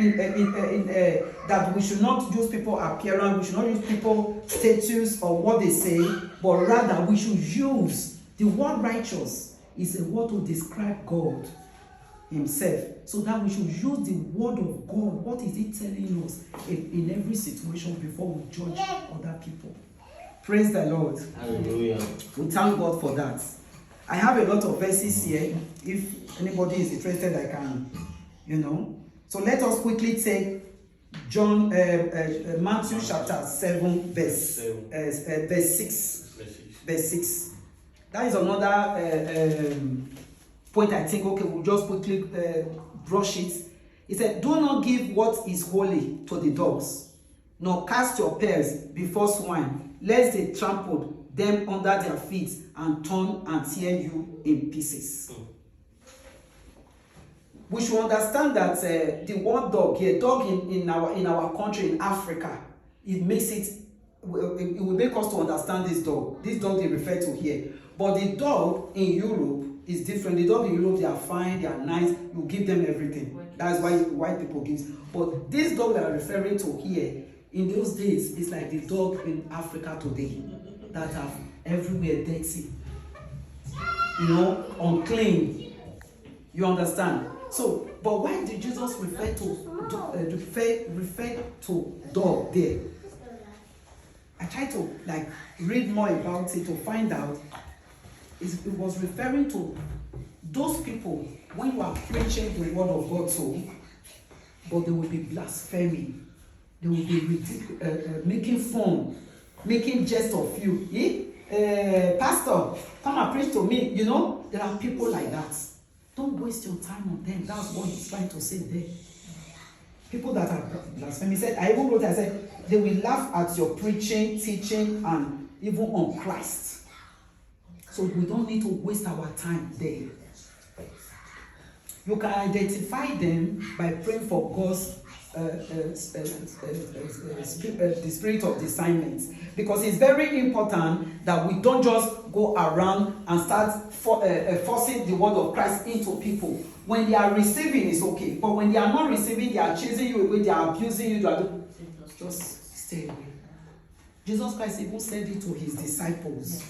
that we should not use people appearance, we should not use people status or what they say, but rather we should use the word righteous is a word to describe God himself, so that we should use the word of God. What is it telling us in every situation before we judge other people? Praise the Lord. Hallelujah. We thank God for that. I have a lot of verses here. If anybody is interested, I can, So let us quickly take Matthew chapter 7, verse 6. Verse 6. That is another point I think, okay, we'll just quickly brush it. He said, do not give what is holy to the dogs, nor cast your pearls before swine, lest they trample them under their feet and turn and tear you in pieces. We should understand that the word dog here, dog in our country, in Africa, it will make us to understand this dog they refer to here. But the dog in Europe is different. The dog in Europe, they are fine, they are nice, you give them everything. That's why white people give. But this dog we are referring to here, in those days, it's like the dog in Africa today that are everywhere dirty, unclean. You understand? So, but why did Jesus refer to refer to dog there. I tried to like read more about it to find out. It was referring to those people when you are preaching the word of God to, but they will be blaspheming. They will be making fun, making jest of you. Pastor, come and preach to me. You know, there are people like that. Don't waste your time on them. That's what he's trying to say there. People that are blaspheming. I even wrote, I said, they will laugh at your preaching, teaching, and even on Christ. So we don't need to waste our time there. You can identify them by praying for God's the spirit of discernment, because it's very important that we don't just go around and start forcing the word of Christ into people. When they are receiving, it's okay, but when they are not receiving, they are chasing you away, they are abusing you, just stay away. Jesus Christ even said it to his disciples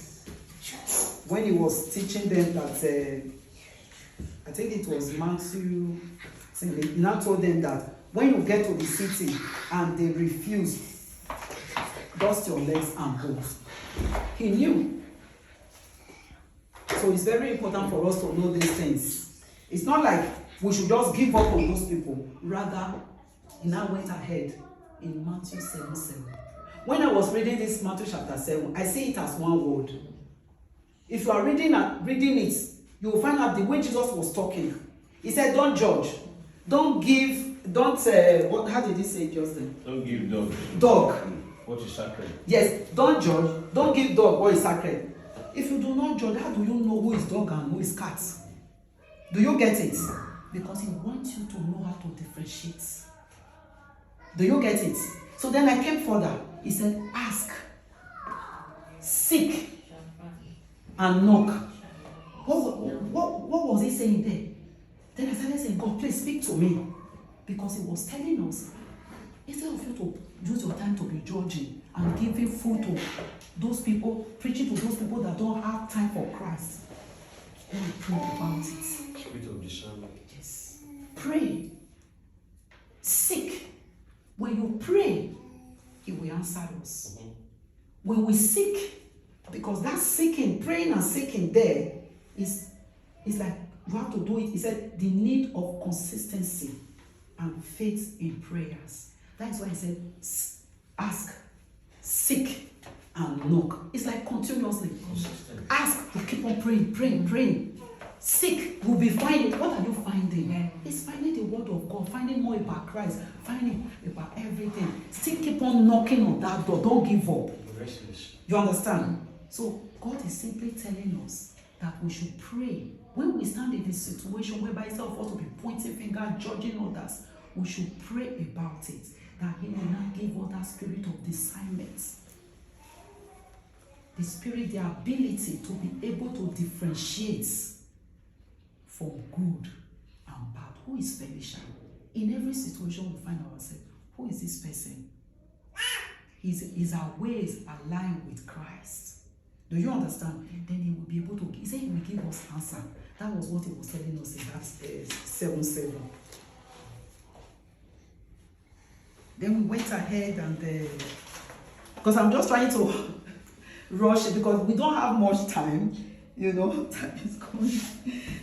when he was teaching them that I think it was Matthew. He now told them that when you get to the city and they refuse, dust your legs and go. He knew. So it's very important for us to know these things. It's not like we should just give up on those people. Rather, he now went ahead in Matthew 7:7. When I was reading this Matthew chapter 7, I see it as one word. If you are reading it, you will find out the way Jesus was talking. He said, don't judge. How did he say just then? Don't give Dog. what is sacred. Yes, don't judge. Don't give dog what is sacred. If you do not judge, how do you know who is dog and who is cat? Do you get it? Because he wants you to know how to differentiate. Do you get it? So then I came further. He said, ask, seek, and knock. What was he saying there? Then I started saying, God, please speak to me. Because he was telling us, instead of you to use your time to be judging and giving food to those people, preaching to those people that don't have time for Christ, then pray about it. Spirit of discernment. Yes. Pray. Seek. When you pray, he will answer us. Mm-hmm. When we seek, because that seeking, praying and seeking there is like you have to do it. He said the need of consistency and faith in prayers. That is why he said ask, seek, and knock. It's like continuously. Consistent. Ask, you keep on praying. Seek, you'll be finding. What are you finding? It's finding the word of God, finding more about Christ, finding about everything. Still keep on knocking on that door. Don't give up. You understand? So God is simply telling us that we should pray. When we stand in this situation whereby instead of us to be pointing finger, judging others, we should pray about it, that he will not give us that spirit of discernment. The spirit, the ability to be able to differentiate from good and bad. Who is Felicia? In every situation we find ourselves, who is this person? Is our ways aligned with Christ? Do you understand? Then he will be able to, he said he will give us answer. That was what he was telling us in that 7:7. Then we went ahead and, because I'm just trying to rush it because we don't have much time, time is going.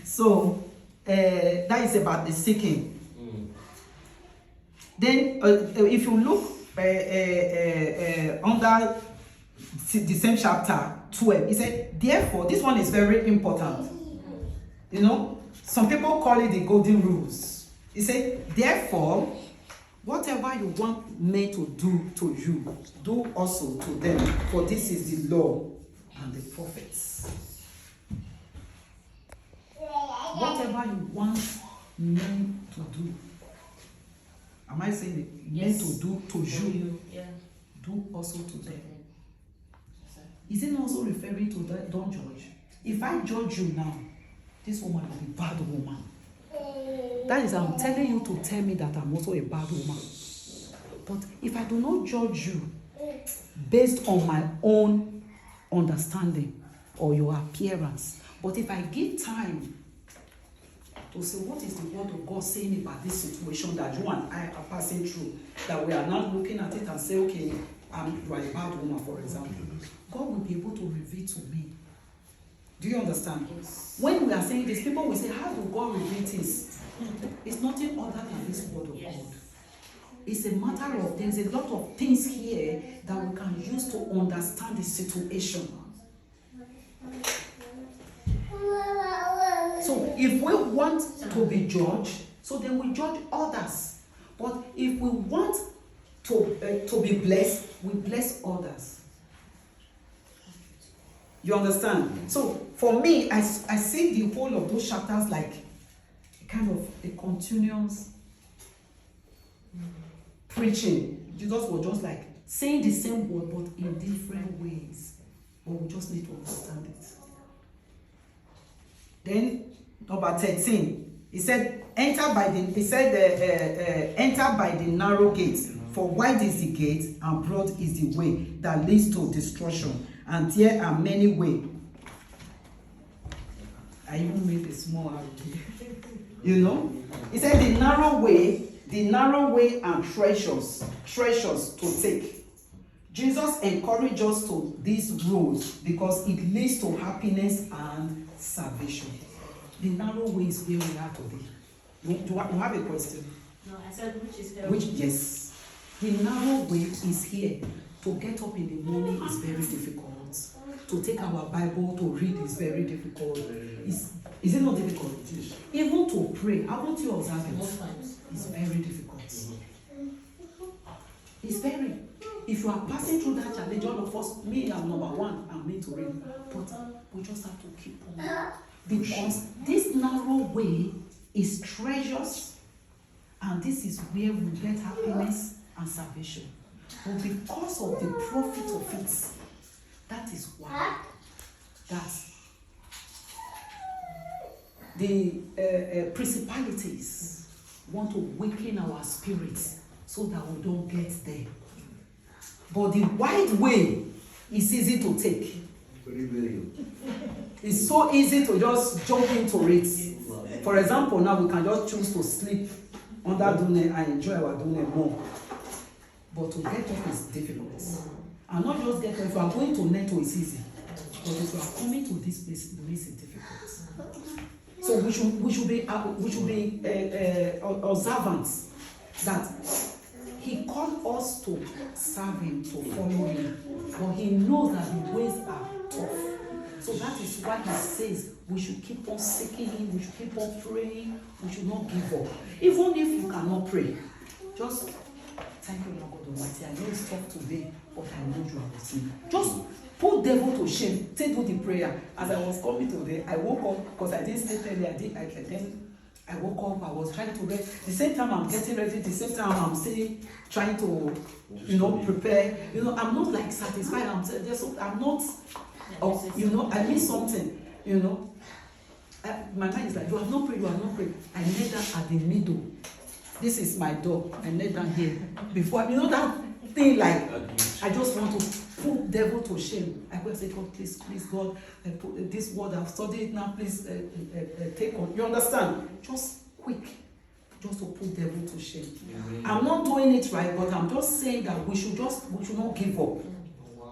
So, that is about the seeking. Then, if you look under the same chapter 12, he said, therefore, this one is very important. Some people call it the golden rules. He said, therefore, whatever you want men to do to you, do also to them, for this is the law and the prophets. Whatever you want men to do, am I saying it? Men to do to you, do also to them. Is it also referring to that? Don't judge. If I judge you now, this woman will be a bad woman. That is, I'm telling you to tell me that I'm also a bad woman. But if I do not judge you based on my own understanding or your appearance, but if I give time to to say, what is the word of God saying about this situation that you and I are passing through? That we are not looking at it and say, okay, you are a bad woman, for example. God will be able to reveal to me. Do you understand? Yes. When we are saying this, people will say, how do God reveal this? It's nothing other than this word of Yes. God. It's a matter of, there's a lot of things here that we can use to understand the situation. So if we want to be judged, so then we judge others. But if we want to be blessed, we bless others. You understand? So for me, I see the whole of those chapters like kind of a continuous preaching. Jesus was just like saying the same word but in different ways. But we just need to understand it. Then number 13, he said, enter by the narrow gate, for wide is the gate and broad is the way that leads to destruction, and there are many ways. I even made a small idea. You know? He said the narrow way and treasures to take. Jesus encouraged us to these roads because it leads to happiness and salvation. The narrow way is where we are today. You have a question? No, I said which is hell. Yes. The narrow way is here. To get up in the morning is very difficult. To take our Bible to read is very difficult. Is it not difficult? Even to pray, haven't you observed it? Most times. It's very difficult. It's very. If you are passing through that challenge, all of us, me, I'm number one, I'm meant to read. But we just have to keep on. Because this narrow way is treasures, and this is where we get happiness and salvation. But because of the profit of it, that is why that the principalities want to weaken our spirits so that we don't get there. But the wide way is easy to take. It's so easy to just jump into it. For example, now we can just choose to sleep under Dune and enjoy our Dune more. But to get up is difficult. And not just get up, if you are going to Neto, it's easy. But if you are coming to this place, it makes it difficult. So we should be observant that He called us to serve Him, to follow Him. But He knows that the ways are tough. So that is why He says we should keep on seeking Him, we should keep on praying, we should not give up. Even if you cannot pray, just thank you, Lord God Almighty. I know it's tough today, but I know you are with me. Just put devil to shame. Take do the prayer. As I was coming today, I woke up because I didn't sleep earlier. I woke up, I was trying to read. The same time I'm getting ready, the same time I'm still trying to, prepare. I'm not like satisfied. I'm not, I miss something, my mind is like, you have not prayed. I knelt down at the middle. This is my door. I knelt down here. Before, that thing like, I just want to put devil to shame. I go and say, God, please, God, put this word, I've studied it now, please take on. You understand? Just quick, just to put devil to shame. I'm not doing it right, but I'm just saying that we should not give up.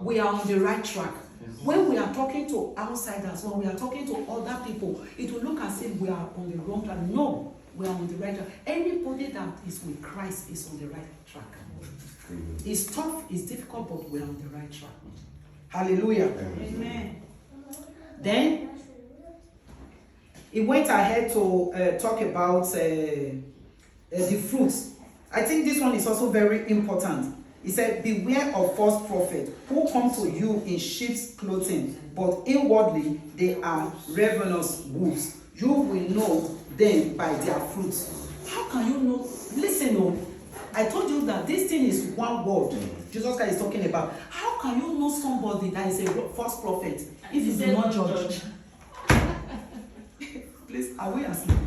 We are on the right track. When we are talking to outsiders, when we are talking to other people, it will look as if we are on the wrong track. No, we are on the right track. Anybody that is with Christ is on the right track. It's tough, it's difficult, but we're on the right track. Hallelujah. Amen. Then he went ahead to talk about the fruits. I think this one is also very important. He said, beware of false prophets who come to you in sheep's clothing, but inwardly they are ravenous wolves. You will know them by their fruits. How can you know? Listen, I told you that this thing is one word. Jesus Christ is talking about. How can you know somebody that is a false prophet if you do not judge? Please, are we asleep?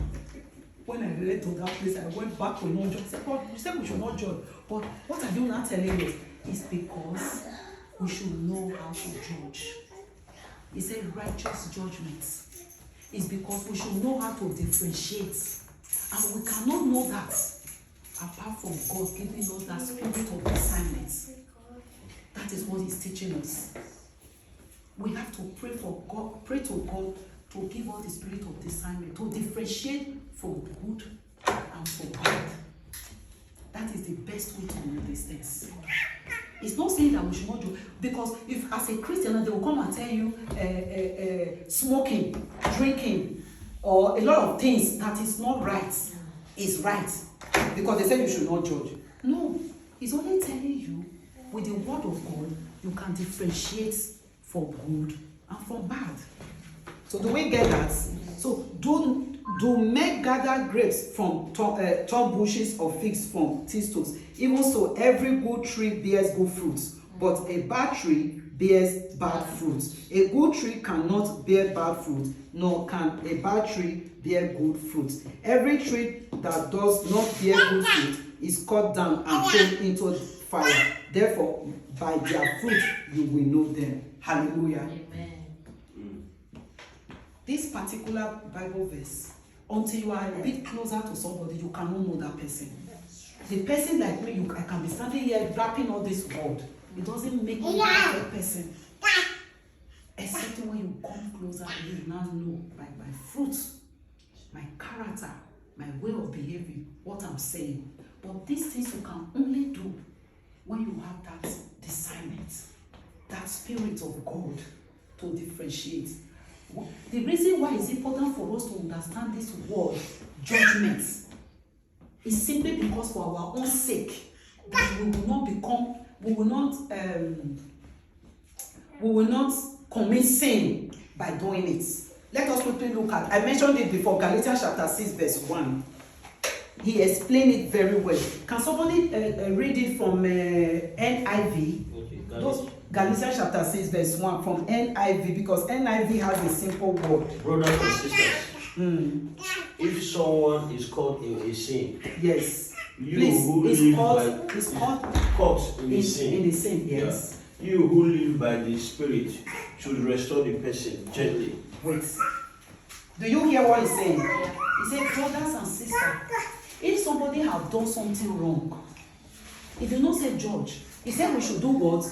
When I related to that place, I went back to not judge. I said, God, you said we should not judge. But what are you not telling us? It's because we should know how to judge. He said righteous judgments. is because we should know how to differentiate. And we cannot know that apart from God giving us that spirit of discernment. That is what He's teaching us. We have to pray for God, pray to God to give us the spirit of discernment, to differentiate from good and from bad. That is the best way to know these things. It's not saying that we should not do, because if as a Christian they will come and tell you smoking, drinking, or a lot of things that is not right is right, because they say you should not judge. No, it's only telling you with the word of God you can differentiate for good and for bad. So do we get that? So do men gather grapes from thorn bushes or figs from thistles? Even so, every good tree bears good fruits, but a bad tree bears bad fruits. A good tree cannot bear bad fruit, nor can a bad tree bear good fruit. Every tree that does not bear good fruit is cut down and thrown into fire. Therefore, by their fruit you will know them. Hallelujah. Amen. This particular Bible verse, until you are a bit closer to somebody, you cannot know that person. The person like me, I can be standing here rapping all this word. It doesn't make me a perfect person. Except when you come closer, you now know by my fruits, my character, my way of behaving, what I'm saying. But these things you can only do when you have that discernment, that spirit of God to differentiate. The reason why it's important for us to understand this word, judgment, is simply because for our own sake, that we will not commit sin by doing it. Let us quickly look at, I mentioned it before, Galatians chapter 6 verse 1. He explained it very well. Can somebody read it from NIV? Okay, Galatians chapter 6 verse 1 from NIV, because NIV has a simple word. Brothers and sisters, if someone is caught in a sin, yes, you please, who it's live caught in in the sin, yes. Yeah. You who live by the Spirit should restore the person gently. Wait. Do you hear what he's saying? He said, brothers and sisters, if somebody have done something wrong, he did not say judge. He said we should do what?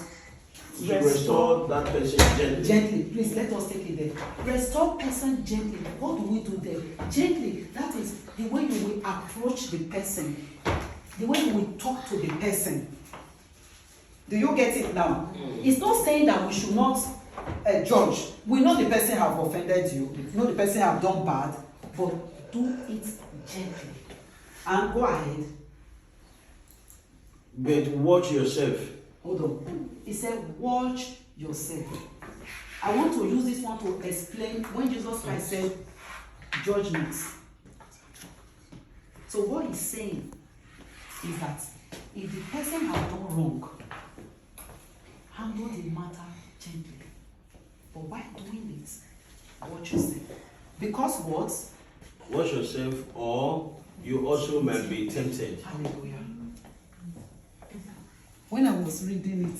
Restore that person gently. Gently. Please let us take it there. Restore person gently. What do we do there? Gently. That is the way you will approach the person. The way you will talk to the person. Do you get it now? It's not saying that we should not judge. We know the person have offended you. We know the person have done bad. But do it gently. And go ahead. But watch yourself. Hold on. He said, watch yourself. I want to use this one to explain when Jesus Christ said judgment. So what he's saying is that if the person has done wrong, handle the matter gently. But while doing it, watch yourself. Because what? Watch yourself, or you also might be tempted. Hallelujah. When I was reading it,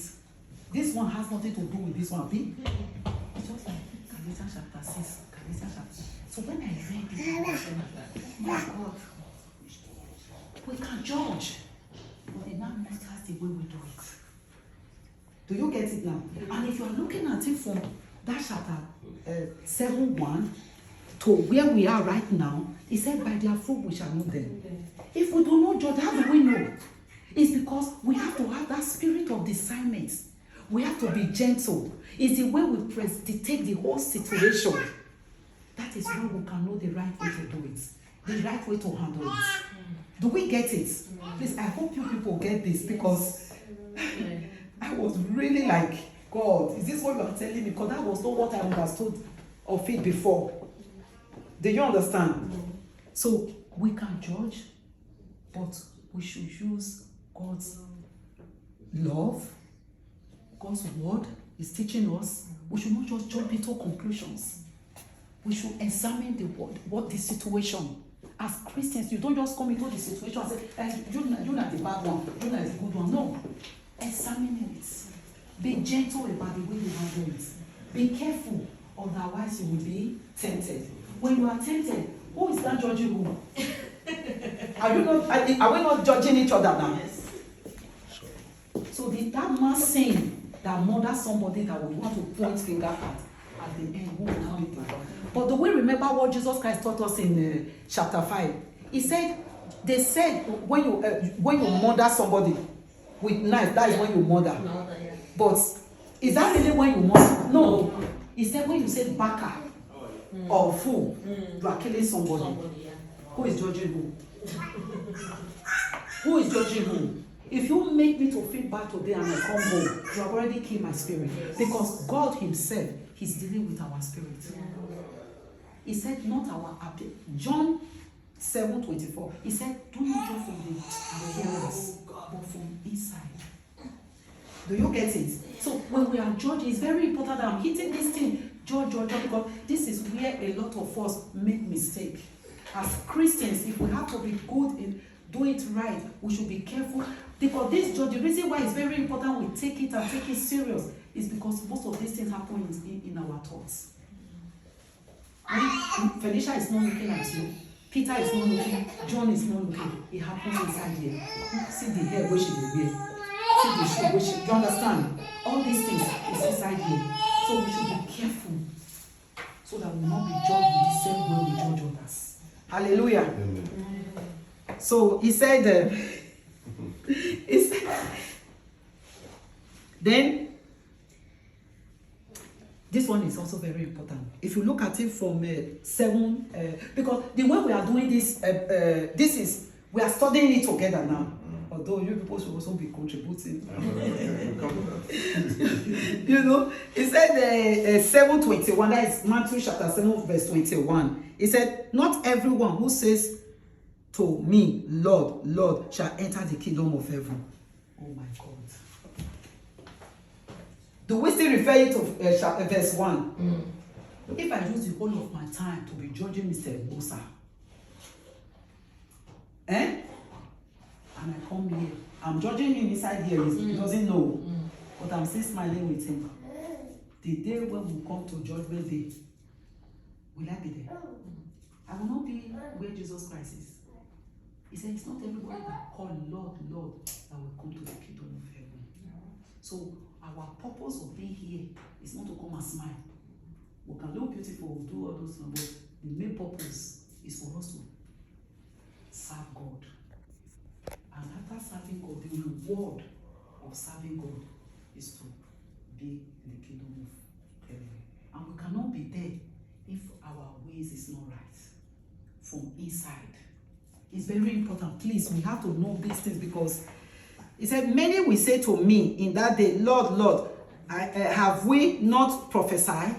this one has nothing to do with this one. It's just like Galatians chapter 6, Galatians chapter. So when I read it, I was saying, my God, we can judge, but it now matters the way we do it. Do you get it now? And if you are looking at it from that chapter 7:1 to where we are right now, he said, by their fruit we shall know them. If we do not judge, how do we know? It's because we have to have that spirit of discernment. We have to be gentle. It's the way we take the whole situation. That is when we can know the right way to do it, the right way to handle it. Do we get it? Please, I hope you people get this, because I was really like, God, is this what you are telling me? Because that was not what I understood of it before. Do you understand? So we can judge, but we should use God's love. God's word is teaching us. We should not just jump into conclusions. We should examine the word, what the situation. As Christians, you don't just come into the situation and say, you're not the bad one, you're not the good one. No. Examine it. Be gentle about the way you handle it. Be careful, otherwise you will be tempted. when you are tempted, who is that judging who? Are we not judging each other now? Yes. So that man saying that murder somebody that we want to point finger at the end, who will not be the one? But do we remember what Jesus Christ taught us in chapter 5? He said, they said when you murder somebody with knife, that is when you murder. But is that really when you murder? No. He said when you say baka or fool, you are killing somebody. Who is judging who? Who is judging who? If you make me to feel bad today and I come home, you have already killed my spirit. Because God himself, he's dealing with our spirit. He said, not our appeal. John 7:24. He said, do not judge from the appearance, but from inside. Do you get it? So when we are judging, it's very important that I'm hitting this thing, judge, because this is where a lot of us make mistake. As Christians, if we have to be good in do it right, we should be careful. Because this judge, the reason why it's very important we take it and take it serious is because most of these things happen in our thoughts. When Felicia is not looking at you, Peter is not looking, John is not looking, it happens inside here. See the hair where she will wear. See the shoe where she, do you understand? All these things is inside here. So we should be careful so that we will not be judged with the same way we judge others. Hallelujah. Amen. So he said, then this one is also very important. If you look at it from 7, because the way we are doing this, we are studying it together now. Although you people should also be contributing. You know, it said 7:21, that is Matthew chapter 7, verse 21. It said, not everyone who says to me, Lord, Lord, shall enter the kingdom of heaven. Oh my God. Do we still refer it to verse 1? If I use the whole of my time to be judging Mr. Musa, and I come here, I'm judging him inside here, he doesn't know, but I'm still smiling with him. The day when we come to judgment day, will I be there? I will not be where Jesus Christ is. He said, it's not everybody that call Lord, Lord, that will come to the kingdom of heaven. So our purpose of being here is not to come and smile. We can look beautiful, do all those things, but the main purpose is for us to serve God. And after serving God, the reward of serving God is to be in the kingdom of heaven. And we cannot be there if our ways is not right. From inside. It's very important. Please, we have to know these things because he said, many will say to me in that day, Lord, Lord, have we not prophesied?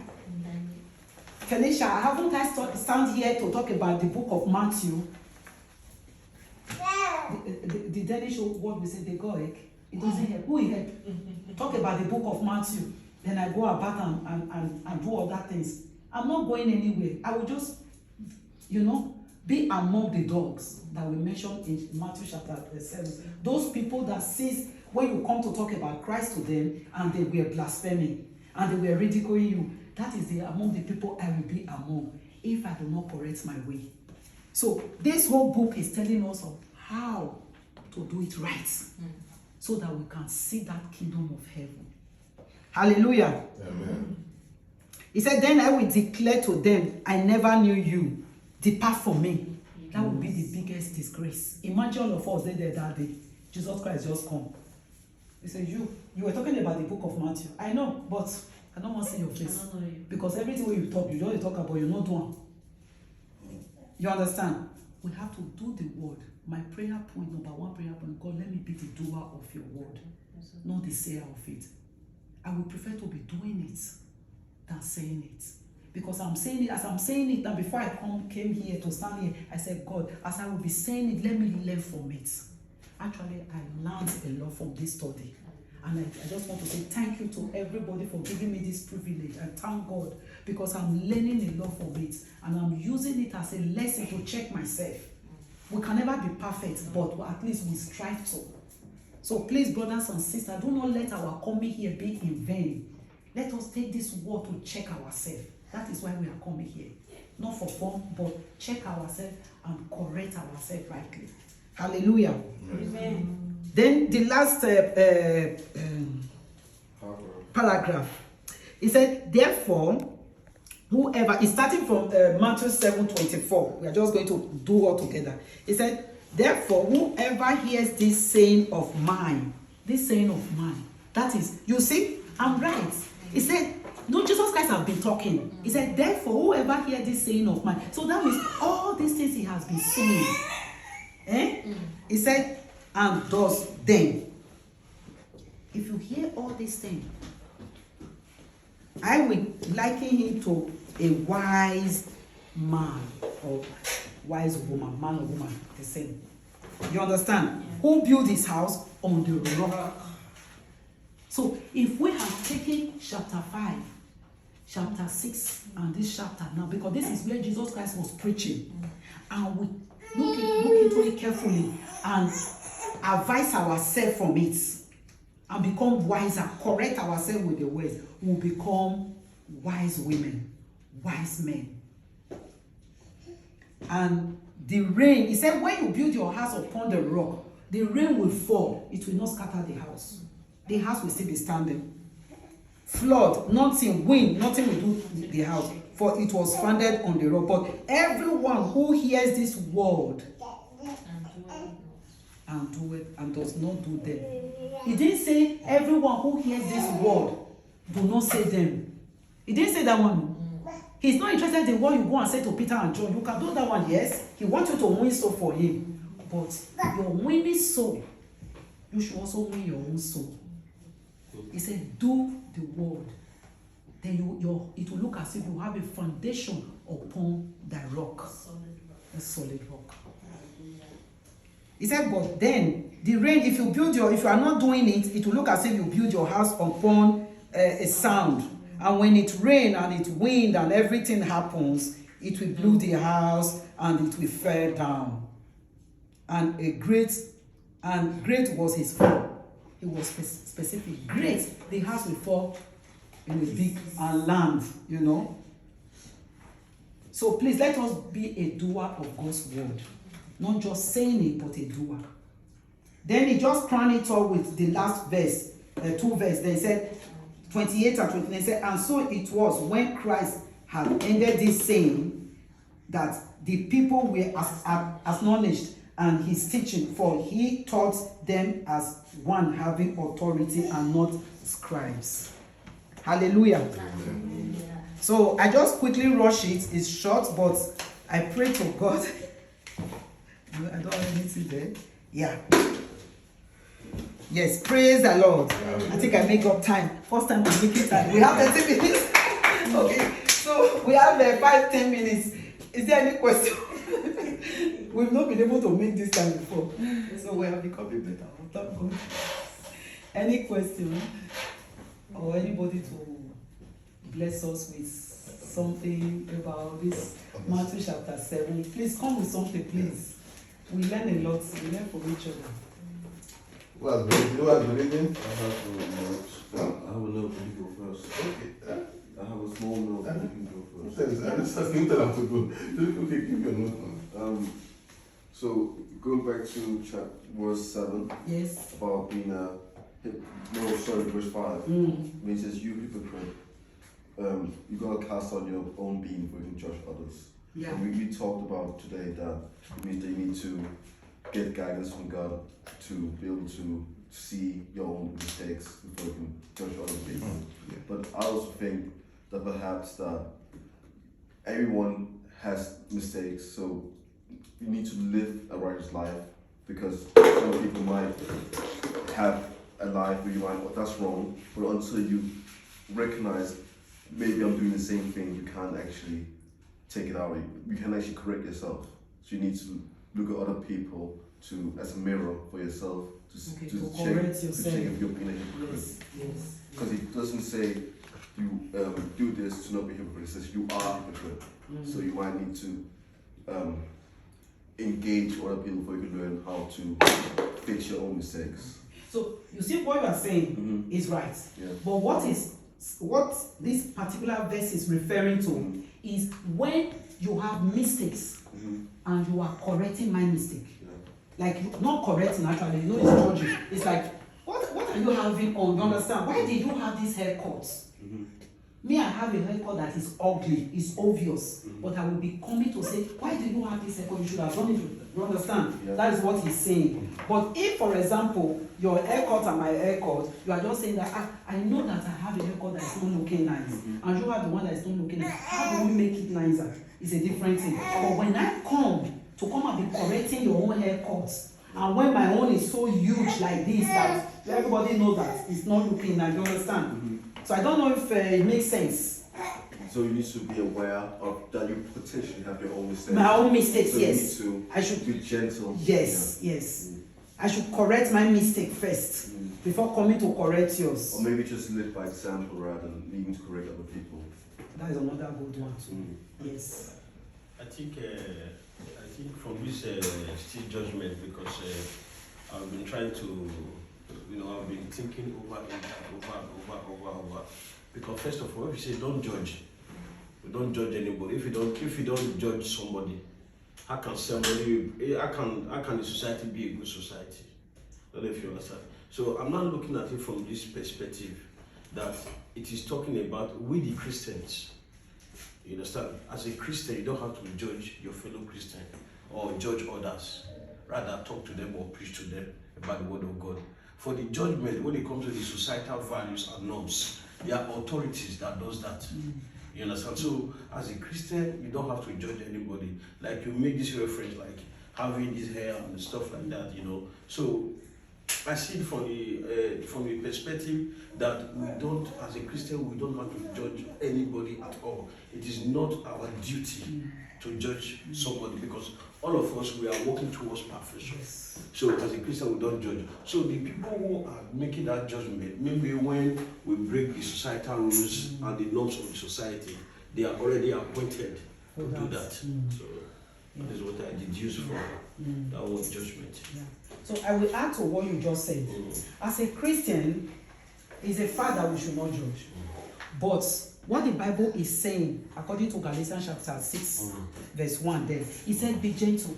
Felicia, haven't I stand here to talk about the book of Matthew? The Danish word we say, the Goek, it doesn't help. Who will help? Talk about the book of Matthew. Then I go about and do other things. I'm not going anywhere. I will just, be among the dogs that we mentioned in Matthew chapter 7. Those people that sees when you come to talk about Christ to them and they were blaspheming and they were ridiculing you, that is among the people I will be among if I do not correct my way. So this whole book is telling us of how to do it right so that we can see that kingdom of heaven. Hallelujah. Amen. He said, then I will declare to them, I never knew you. Depart from me. That would be the biggest disgrace. Imagine all of us there that day. Jesus Christ just come. He said, you were talking about the book of Matthew. I know, but I don't want to see your face. Because everything you talk, you don't talk about, you're not doing. You understand? We have to do the word. My prayer point, number one prayer point, God, let me be the doer of your word, not the sayer of it. I would prefer to be doing it than saying it. Because I'm saying it, as I'm saying it, and before I came here to stand here, I said, God, as I will be saying it, let me learn from it. Actually, I learned a lot from this study. And I just want to say thank you to everybody for giving me this privilege. I thank God because I'm learning a lot from it. And I'm using it as a lesson to check myself. We can never be perfect, but at least we strive to. So please, brothers and sisters, do not let our coming here be in vain. Let us take this word to check ourselves. That is why we are coming here. not for fun, but check ourselves and correct ourselves rightly. Hallelujah. Amen. Then the last paragraph, it said, therefore, whoever is starting from Matthew 7:24. We are just going to do all together. It said, therefore, whoever hears this saying of mine, that is, you see, I'm right. He said, no, Jesus Christ has been talking. He said, therefore, whoever hears this saying of mine. So that means all these things he has been saying. He said, and does them. If you hear all these things, I will liken him to a wise man or wise woman, man or woman, the same. You understand? Yeah. Who built his house on the rock. So if we have taken chapter 5, chapter 6, and this chapter now, because this is where Jesus Christ was preaching, and we look into it carefully and advise ourselves from it and become wiser, correct ourselves with the words, we'll become wise women, wise men. And the rain, he said, when you build your house upon the rock, the rain will fall, it will not scatter the house. The house will still be standing. Flood, nothing, wind, nothing will do the house, for it was founded on the rock. But everyone who hears this word and do it and does not do them. He didn't say everyone who hears this word do not say them. He didn't say that one. He's not interested in what you go and say to Peter and John. You can do that one, yes. He wants you to win soul for him. But your winning soul, you should also win your own soul. He said, do the word. Then it will look as if you have a foundation upon the rock. A solid rock. He said, but then the rain, if you are not doing it, it will look as if you build your house upon a sound. And when it rains and it wind and everything happens, it will blow the house and it will fall down. And great was his fall. It was specific. Great, the house will fall in a big land, you know. So please let us be a doer of God's word. Not just saying it, but a doer. Then he just crowned it all with the last verse, 2 verses. Then he said, 28 and 29, he said, and so it was when Christ had ended this saying that the people were astonished and his teaching, for he taught them as one having authority and not scribes. Hallelujah. So I just quickly rush it. It's short, but I pray to God. I don't have anything there. Yeah. Yes, praise the Lord. I think I make up time. First time I'm making time. We have 30 minutes. Okay, so we have 5-10 minutes. Is there any question? We've not been able to make this time before, so we have become better. Any question? Or anybody to bless us with something about this Matthew chapter 7? Please come with something, please. We learn a lot. We learn from each other. Who has been reading? I have a note when you go first. Okay. I have a small note when you can go first. I just asking them to go. Okay, give your note. So going back to verse 7. Yes. About being verse 5. When it says, you hypocrite, you gotta cast out your own being before you can judge others. Yeah. And we talked about today that it means that you need to get guidance from God to be able to see your own mistakes before you can judge other people. Yeah. But I also think that perhaps that everyone has mistakes, so you need to live a righteous life, because some people might have a life where you might, oh, that's wrong, but until you recognize maybe I'm doing the same thing, you can't actually take it out. You can actually correct yourself. So you need to look at other people as a mirror for yourself to check if you're being a hypocrite. Yes. Because it doesn't say you do this to not be a hypocrite. It says you are a hypocrite. So you might need to engage other people before you can learn how to fix your own mistakes. So you see what you are saying is right. Yeah. But what this particular verse is referring to is when you have mistakes Mhm. and you are correcting my mistake. Yeah. Like, not correcting actually, you know, it's judging. It's like, what are you having on? You understand? Why did you have this haircut? Mhm. Me, I have a haircut that is ugly, it's obvious, but I will be coming to say, why do you have this haircut? You should have done it. You understand? Yeah. That is what he's saying. But if, for example, your haircut and my haircut, you are just saying that, I know that I have a haircut that is not looking nice, and you have the one that is not looking nice. How do we make it nicer? It's a different thing. But when I come and be correcting your own haircut, and when my own is so huge like this, that everybody knows that it's not looking nice, you understand? So I don't know if it makes sense. So you need to be aware of that you potentially have your own mistakes. My own mistakes, so yes. You need to I should be gentle. Yes, yes. I should correct my mistake first before coming to correct yours. Or maybe just live by example rather than needing to correct other people. That is another good one too. Yes. I think from this still judgment, because I've been trying to, I've been thinking over. Because first of all, if you say don't judge, we don't judge anybody. If you don't judge somebody, how can the society be a good society? I don't know if you understand. So I'm not looking at it from this perspective that it is talking about we the Christians. You understand? As a Christian, you don't have to judge your fellow Christian or judge others. Rather, talk to them or preach to them about the word of God. For the judgment, when it comes to the societal values and norms, there are authorities that does that. You understand? So, as a Christian, you don't have to judge anybody. Like you make this reference, like having this hair and stuff like that. So I see it from the perspective that we don't, as a Christian, we don't have to judge anybody at all. It is not our duty to judge somebody, because all of us, we are working towards perfection. So as a Christian, we don't judge. So the people who are making that judgment, maybe when we break the societal rules and the norms of the society, they are already appointed to do that. So that is what I deduce from that word judgment. Yeah. So I will add to what you just said. As a Christian, it's a fact that we should not judge. But what the Bible is saying, according to Galatians chapter 6, verse 1 there, it said, be gentle.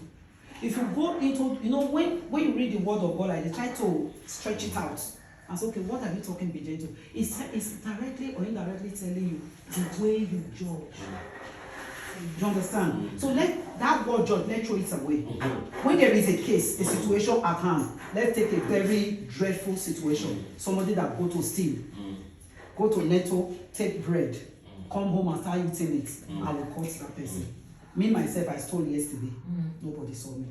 If you go into, when you read the word of God, like they try to stretch it out and say, okay, what are you talking, be gentle? It's directly or indirectly telling you the way you judge. You understand? So let that word judge, let's throw it away. When there is a case, a situation at hand, let's take a very dreadful situation. Somebody that go to steal, go to Netto, take bread, come home and start eating it. I will cut that person. Me, myself, I stole yesterday. Nobody saw me.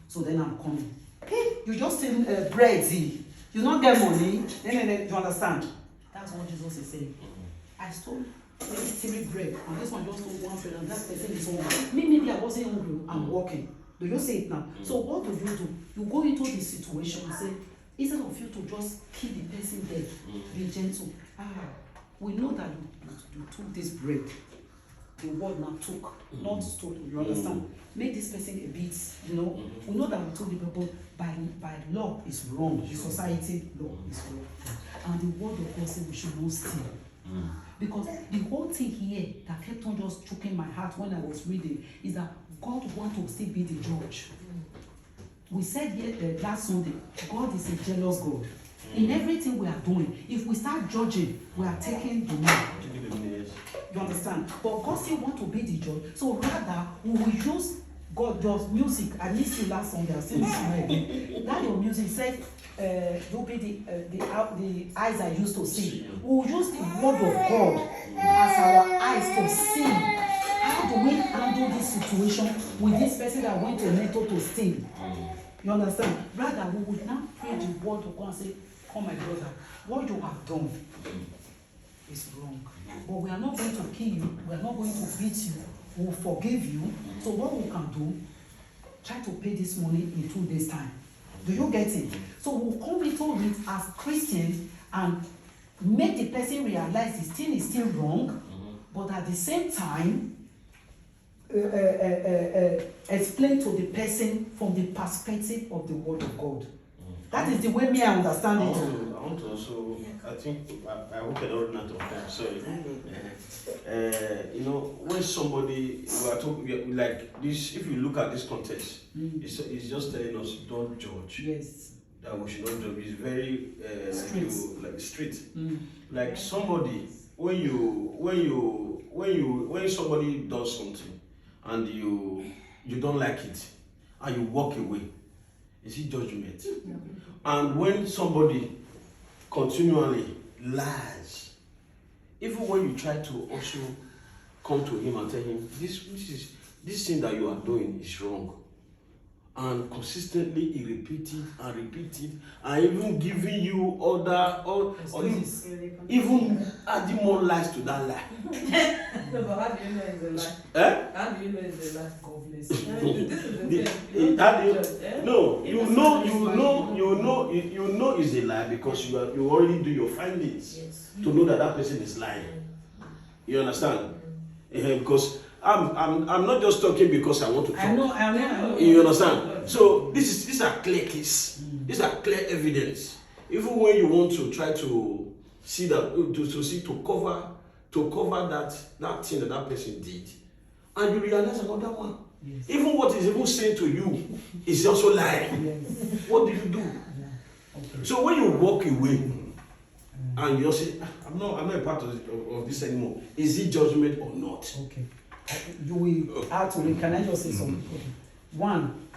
So then I'm coming. Hey, you just steal bread, see? You not get money. Then, you understand? That's what Jesus is saying. I stole 3 bread, and this one just stole 1 bread, and that person is hungry. Maybe I wasn't hungry, I'm walking. Do you see it now? So what do? You go into the situation and say, instead of you to just keep the person there, be gentle. We know that you took this bread. The word now took, not stolen. You understand? Make this person a bit, We know that we took the bread, but by law it's wrong. The society law is wrong. And the word of God says we should not steal. Because the whole thing here that kept on just choking my heart when I was reading is that God wants to still be the judge. We said here last Sunday, God is a jealous God. In everything we are doing, if we start judging, we are taking the money. You understand? But God still wants to be the judge. So rather, we will use God does music. I missed you last Sunday. I still listening. That your music said, you'll be the eyes I used to see. We will use the word of God as our eyes to see. How do we handle this situation with this person that went to Netto to steal? You understand? Rather, we would now pray the word of God and say, come, my brother, what you have done is wrong. But we are not going to kill you. We are not going to beat you. We will forgive you. So what we can do, try to pay this money in 2 days' time. Do you get it? So we'll come into it as Christians and make the person realize this thing is still wrong, but at the same time, explain to the person from the perspective of the word of God. That is the way me I understand it. I want to also, I think, I hope I don't run out of time, sorry. You know, when somebody, we are talking, like this, if you look at this context, it's just telling us, don't judge. Yes. That we should not judge. It's very, strict. Mm. Like somebody, when somebody does something and you don't like it and you walk away, is it judgment? And when somebody continually lies, even when you try to also come to him and tell him this thing that you are doing is wrong, and consistently he repeat it and even giving you even adding more lies to that lie. No, but how do you know it's a lie? Eh? How do you know it's a lie? God bless This you. is the thing. No, you know it's a lie because you already do your findings to know that person is lying. You understand? Because I'm not just talking because I want to talk. I know. You understand? So these are clear case. These are clear evidence. Even when you want to try to see that to cover that thing that person did, and you realize another one. Yes. Even what is even saying to you is also lying. Yes. What do you do? Okay. So when you walk away and you say, I'm not a part of this anymore, is it judgment or not? Okay. You will add to it. Can I just say something? Okay. One,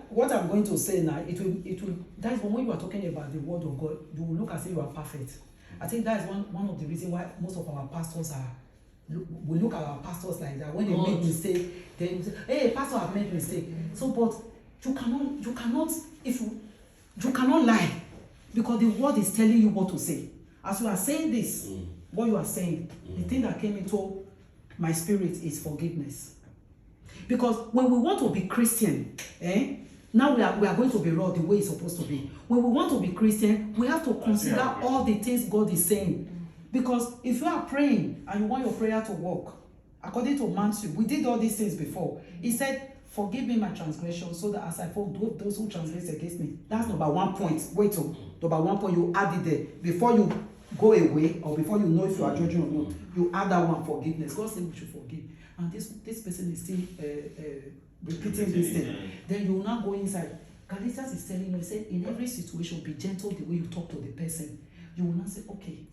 what I'm going to say now, it will. That is when you are talking about the word of God, you will look as if you are perfect. I think that is one of the reasons why most of our pastors are. We look at our pastors like that. When they make mistake, they say, "Hey, pastor, I've made mistake." So, but you cannot lie, because the word is telling you what to say. As you are saying this, what you are saying, the thing that came into my spirit is forgiveness. Because when we want to be Christian, now we are going to be raw the way it's supposed to be. When we want to be Christian, we have to consider all the things God is saying. Because if you are praying and you want your prayer to work, according to Matthew, we did all these things before. He said, forgive me my transgression, so that as I forgive those who transgress against me. That's number 1 point. Wait, number 1 point, you add it there. Before you go away, or before you know if you are judging or not, you add that one, forgiveness. God said we should forgive. And this person is still repeating this thing. Then you will now go inside. Galatians is telling you, he said, in every situation, be gentle the way you talk to the person. You will not say, okay,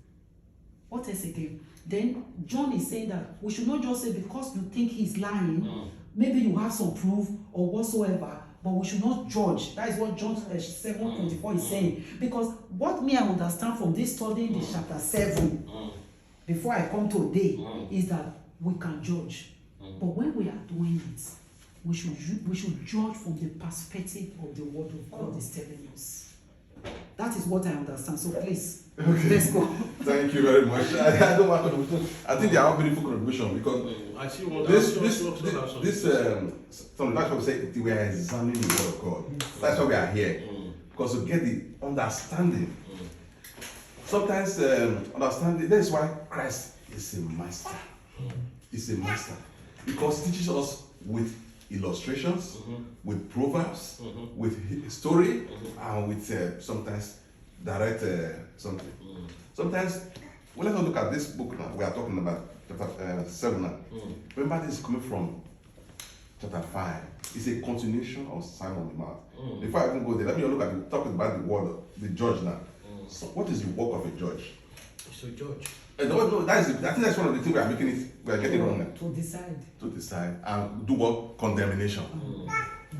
what else again? Then John is saying that we should not just say because you think he's lying, maybe you have some proof or whatsoever, but we should not judge. That is what John 7:24 is saying. Because what me I understand from this study in chapter 7, before I come today, is that we can judge. But when we are doing it, we should judge from the perspective of the word of God is telling us. That is what I understand. So please, let's go. Thank you very much. I don't want to. I think they are all beautiful contribution because I see what some that's what we say we are examining the word of God. That's why we are here, because to get the understanding. Sometimes understanding. That is why Christ is a master. He's a master because he teaches us with illustrations, with proverbs, with story, and with sometimes direct something. Sometimes, well, let's look at this book now. We are talking about chapter 7 now. Remember, this is coming from chapter 5. It's a continuation of Sermon on the Mount. Before I even go there, let me look at talking about the word, the judge now. So, what is the work of a judge? So judge. No, I think that's one of the things we are getting wrong now. To decide. To decide and do what? Condemnation.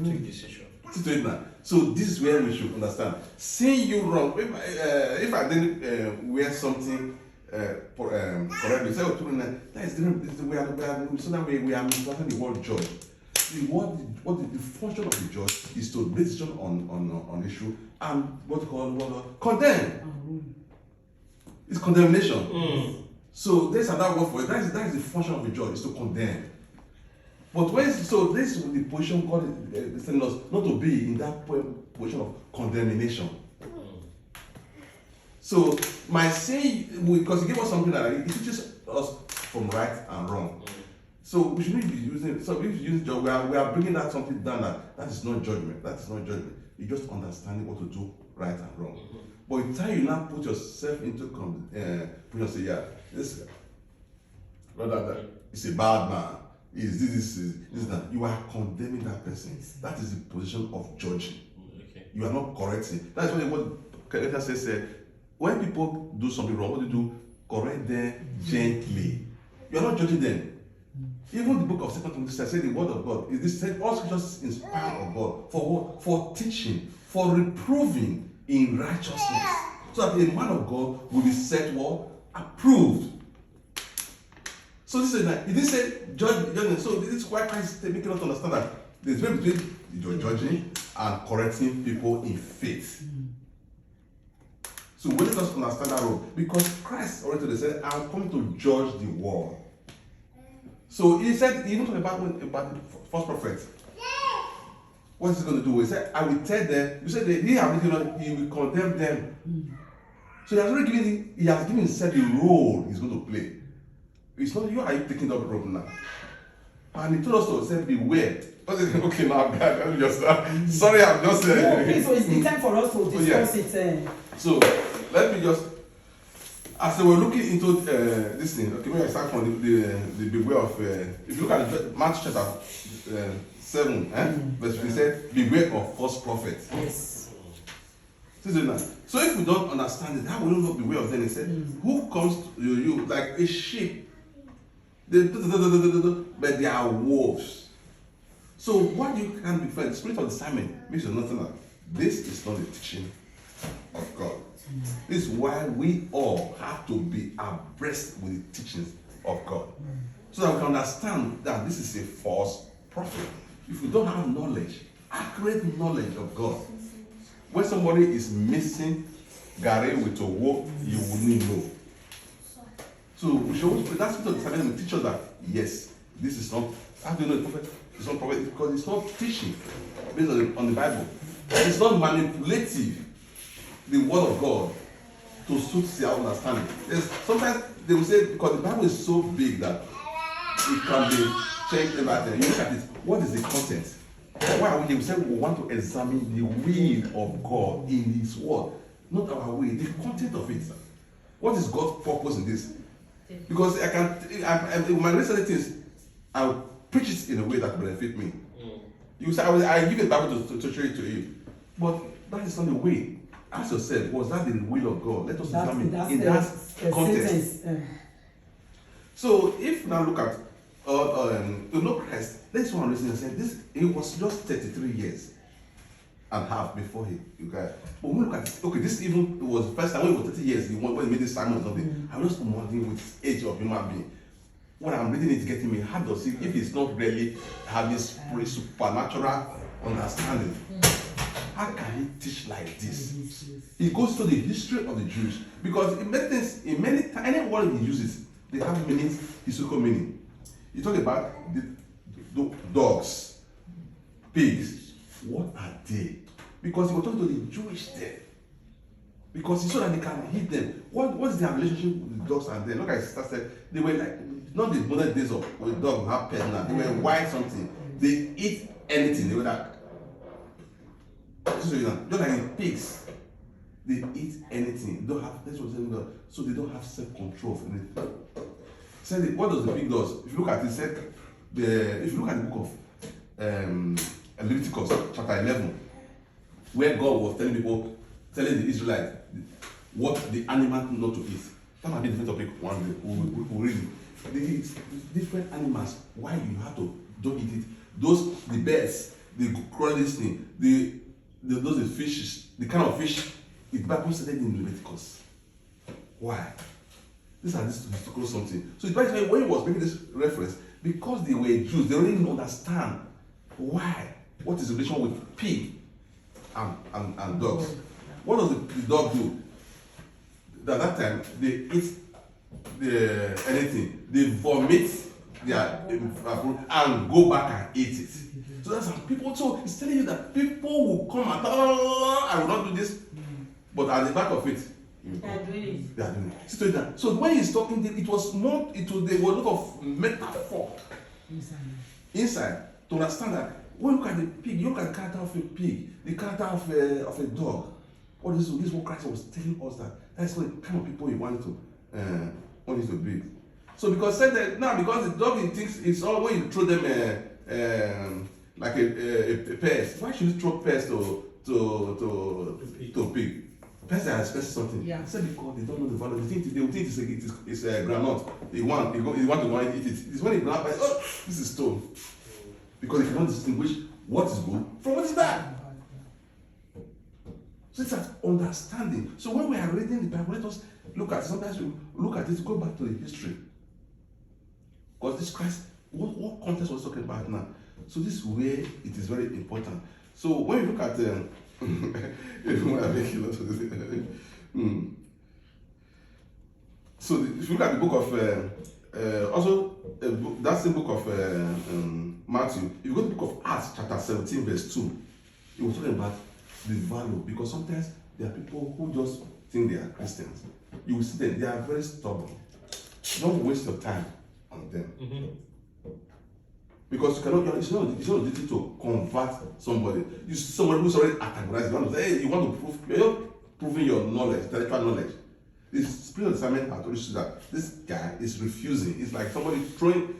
Take decision. To it now. So this is where we should understand. Seeing you wrong, if I didn't wear something correctly, say that is different. So that way we are misunderstanding the word judge. The function of the judge is to make decision on issue and what condemn. It's condemnation. So there's another word for it. That is the function of the judge, is to condemn. But this is the position God is telling us not to be in that position of condemnation. So my saying, because he gave us something that it teaches us from right and wrong. So we shouldn't be using. So if you use judge, we are bringing that something down that is not judgment. That is not judgment. It's just understanding what to do right and wrong. But the time you now put yourself into position, say, yeah, this brother is a bad man. Is this that you are condemning that person. That is the position of judging. Okay. You are not correcting. That's why what Corrector says, when people do something wrong, what do you do? Correct them gently. You are not judging them. Even the book of 2 Timothy says the word of God is this said all scriptures inspired of God for what? For teaching, for reproving in righteousness, so that a man of God will be set what? Approved. So this is like, he didn't say judging. So this is why Christ is making us understand that there's a difference between judging and correcting people in faith. So we let us understand that role, because Christ already said, "I'm coming to judge the world." So he said, he even talked about the false prophet. What is he going to do? He said, "I will tell them." You said he will condemn them. So he has already given himself the role he's going to play. It's not you are taking up the role now. And he told us to say, beware. Okay, now I'm just sorry, I'm just No, please, so it's the time for us to discuss it. So let me just, as we were looking into this thing, okay, when I start from the beware of, if you look at Matthew chapter 7, verse 3, said, beware of false prophets. Yes. So if we don't understand it, how will we not beware of them? He said, who comes to you like a sheep? But they are wolves. So what you can be friends, the spirit of discernment makes you understand that this is not the teaching of God. This is why we all have to be abreast with the teachings of God, so that we can understand that this is a false prophet. If we don't have knowledge, accurate knowledge of God, when somebody is missing Gary with a walk, you wouldn't know. So we should always, that's what the will teach us that yes, this is not, how do you know the prophet? It's not prophet because it's not teaching based on the Bible. It's not manipulative, the word of God, to suit their understanding. Sometimes they will say, because the Bible is so big that it can be changed everything. You look at it, what is the content? Why are we say we want to examine the will of God in His word, not our will, the content of it. What is God's purpose in this? Because my recent things, I'll preach it in a way that will benefit me. You say, I give a Bible to show it to you. But that is not the way. Ask yourself, was that the will of God? Let us examine in that context. So if now look at Christ, let's one reason and say this, he was just 33 years and a half before he got. But when we look at it, okay, this even was the first time when he was 30 years, when he made this sermon or something. I'm just wondering with the age of human being. When I'm reading it, getting me, how does he, if he's not really having supernatural understanding, how can he teach like this? He goes to the history of the Jews, because in many things, in many times, any word he uses, they have meanings, historical meaning. You talk about the dogs, pigs. What are they? Because he was talking to the Jewish there. Because he saw that they can hit them. What is their relationship with the dogs and them? Look, I said they were like not the modern days of when the dog have pets now. They were white something. They eat anything. They were like just like pigs. They eat anything. They don't have so they don't have self-control of anything. Said what does the pig does? If you look at it, said if you look at the book of Leviticus chapter 11, where God was telling the Israelites what the animal not to eat. That might be a different topic one day. We'll read it. The different animals, why you have to don't eat it. The birds, the crawling thing, those the fishes, the kind of fish, the Bible said in Leviticus. Why? These are this historical something. So the Bible, when he was making this reference, because they were Jews, they didn't understand why. What is the relation with pig and dogs? What does the dog do? At that time, they eat anything. They vomit their and go back and eat it. So that's how people. So it's telling you that people will come and I will not do this, but at the back of it, They are doing it. they are doing it. So when he's talking, there was there was a lot of metaphor inside to understand that when you look at the pig, you look at the character of a pig, the character of a dog. What this is what Christ was telling us, that's the kind of people you want to be. So because said that now, because the dog he thinks it's all when you throw them like a pest. Why should you throw pest to pig? Pest are expensive something. Yeah. I said because they don't know the value. They will think it's a granite. They want to go and eat it. It's when they grab it. Oh, this is stone. Because they cannot distinguish what is good from what is bad. So it's that understanding. So when we are reading the Bible, let us look at it. Sometimes we look at it, go back to the history. Because this Christ, what context was talking about now? So this is where it is very important. So when you look at so if you look at the book of that's the book of Matthew. If you go to the book of Acts, chapter 17, verse 2, it was talking about the value, because sometimes there are people who just think they are Christians. You will see them, they are very stubborn. Don't waste your time on them. Because you cannot, it's not easy to convert somebody. You see somebody who's already antagonized, you want to say, hey, you want to prove, you're proving your knowledge, intellectual knowledge. This spirit of discernment has told you that this guy is refusing. It's like somebody throwing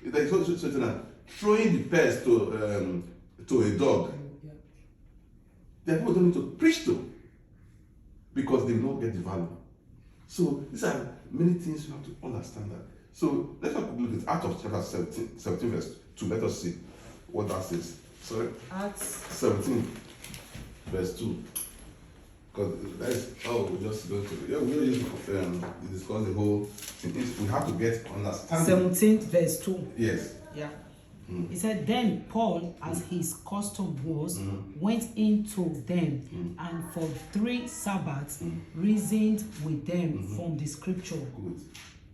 the pest to a dog. There are people don't need to preach to because they will not get the value. So these are many things you have to understand that. So let's look at Acts of chapter 17 verse 2. Let us see what that says. Sorry? Acts 17 verse 2. Because that is we just go to we just discuss the whole thing. We have to get understanding. 17 verse 2. Yes. Yeah. He said, then Paul, as his custom was, went into them and for 3 Sabbaths reasoned with them from the scripture. Good.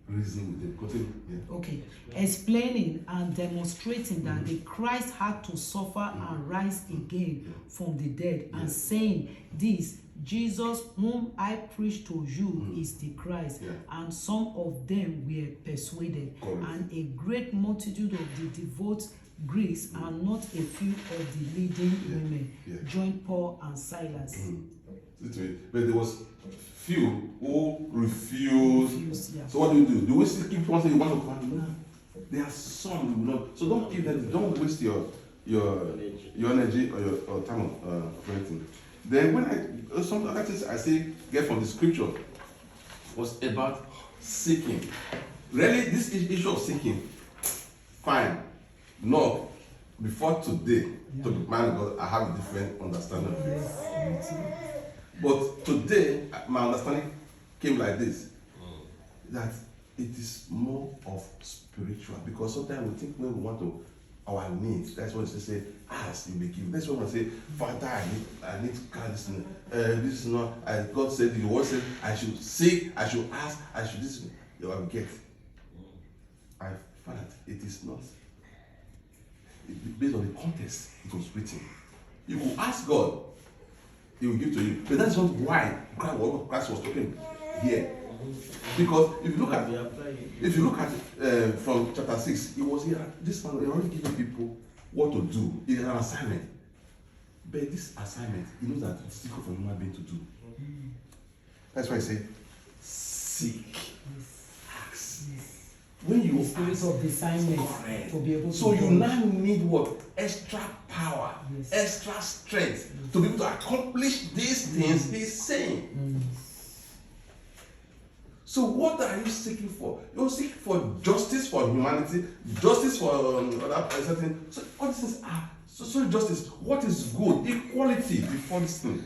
Reason with them. Continue. Yeah. Okay. Explaining and demonstrating that the Christ had to suffer and rise again from the dead, and saying this, Jesus whom I preach to you is the Christ. Yeah. And some of them were persuaded, and a great multitude of the devout Greeks and not a few of the leading women joined Paul and Silas. But there was few who refused. Yeah. So what do? Do we still keep one saying you want to find? No. There are some who will not. So don't give them. Don't waste your energy or your time of anything. Then when some other things I say get from the scripture was about seeking. Really, this issue of seeking, fine. No, before today, to be man of God, I have a different understanding. Yes. But today, my understanding came like this: that it is more of spiritual. Because sometimes we think when we want to our needs. That's what it say. Ask, you be given. That's what I say. Father, I need to carry this. This is not. God said the word said I should seek, I should ask, I should this. You will get. I found that it is not. Based on the context, it was written. You will ask God, He will give to you. But that's not why Christ was talking here. Because if you look at from chapter 6, it was here. This man already giving people what to do. It's an assignment. But this assignment, he knows that it's difficult for human being to do. That's why I say, seek, ask. When you spirit of discernment to be able to. So you now need what? Extra power, Yes. extra strength to be able to accomplish these things he's saying. So what are you seeking for? You're seeking for justice for humanity, justice for other certain. So all these things are social justice. What is good? Equality before this thing.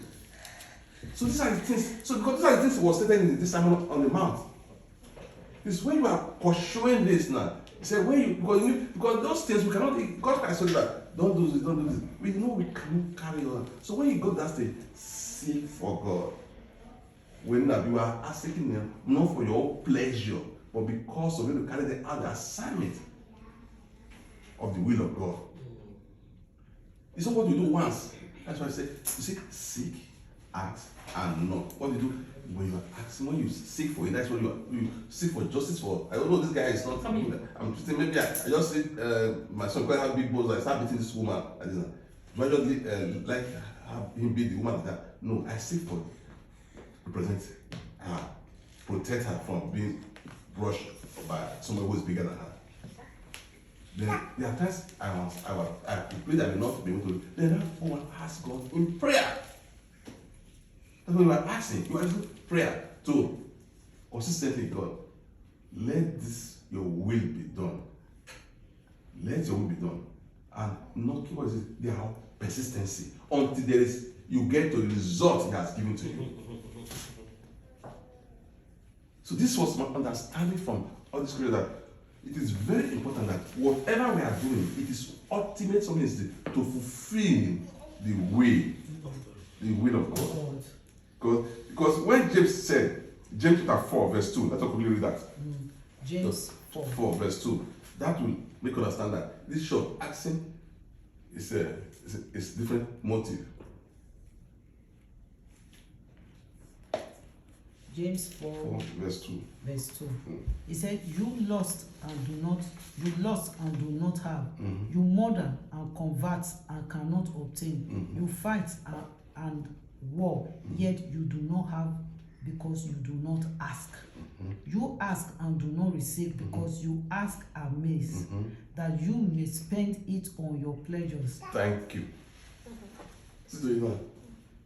So these are the things. So because these are the things was stated in the Sermon on the Mount. It's when you are pursuing this now. He said when you because those things we cannot. God can say that don't do this, don't do this. We know we cannot carry on. So when you go that stage, seek for God. When you are asking them not for your pleasure, but because of you to carry out the assignment of the will of God. It's not what you do once. That's why I say, you see, seek, ask, and knock. What do you do when you are asking? When you seek for it, that's when you seek for justice for. I don't know, this guy is not. I'm just maybe I just see my son quite have big balls. I start beating this woman. Do I just like have him beat the woman like that? No, I seek for represent her, protect her from being brushed by someone who is bigger than her. Then there are times I pray that I may not be able to. Then that woman ask God in prayer. That's what you are asking. You are asking prayer to consistently, God, let this your will be done. Let your will be done. And not what is it? There are persistency until you get to the result He has given to you. So this was my understanding from all this scripture, that it is very important that whatever we are doing, it is ultimate something is to fulfill the will of God. Because when James said, James chapter 4 verse 2, let's quickly read that. James 4 verse 2. That will make you understand that this short asking is different motive. James 4 verse 2. verse 2. He said, you lost and do not have. You murder and convert and cannot obtain. You fight and war, yet you do not have because you do not ask. You ask and do not receive because you ask amiss, that you may spend it on your pleasures. Thank you. Sister Ivan,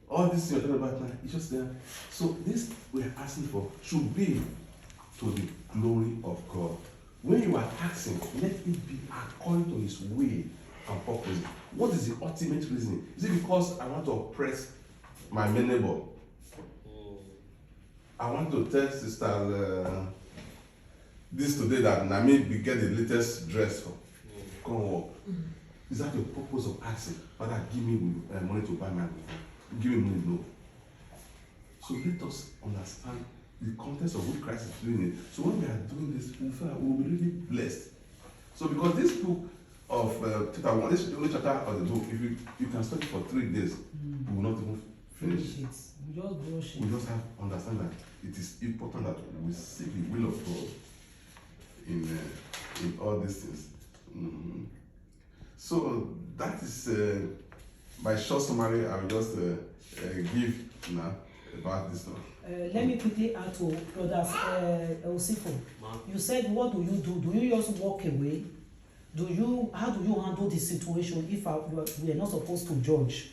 all this you're talking about now, it's just there. So this we're asking for should be to the glory of God. When you are asking, let it be according to His will and purpose. What is the ultimate reason? Is it because I want to oppress my neighbor? I want to tell Sister this today that Nami will get the latest dress for come work. Is that the purpose of asking? Father, give me money to buy my book. Give me money, no. So let us understand the context of what Christ is doing it. So when we are doing this, we feel we will be really blessed. So because this book of chapter 1, this is the only chapter of the book, if you can study for 3 days, we will not even finish it. We just brush it. We just have to understand that it is important that we seek the will of God in all these things. So that is my short summary. I will just give now about this one. Let me quickly add to Brother Osifo. You said, what do you do? Do you just walk away? How do you handle the situation if we are not supposed to judge?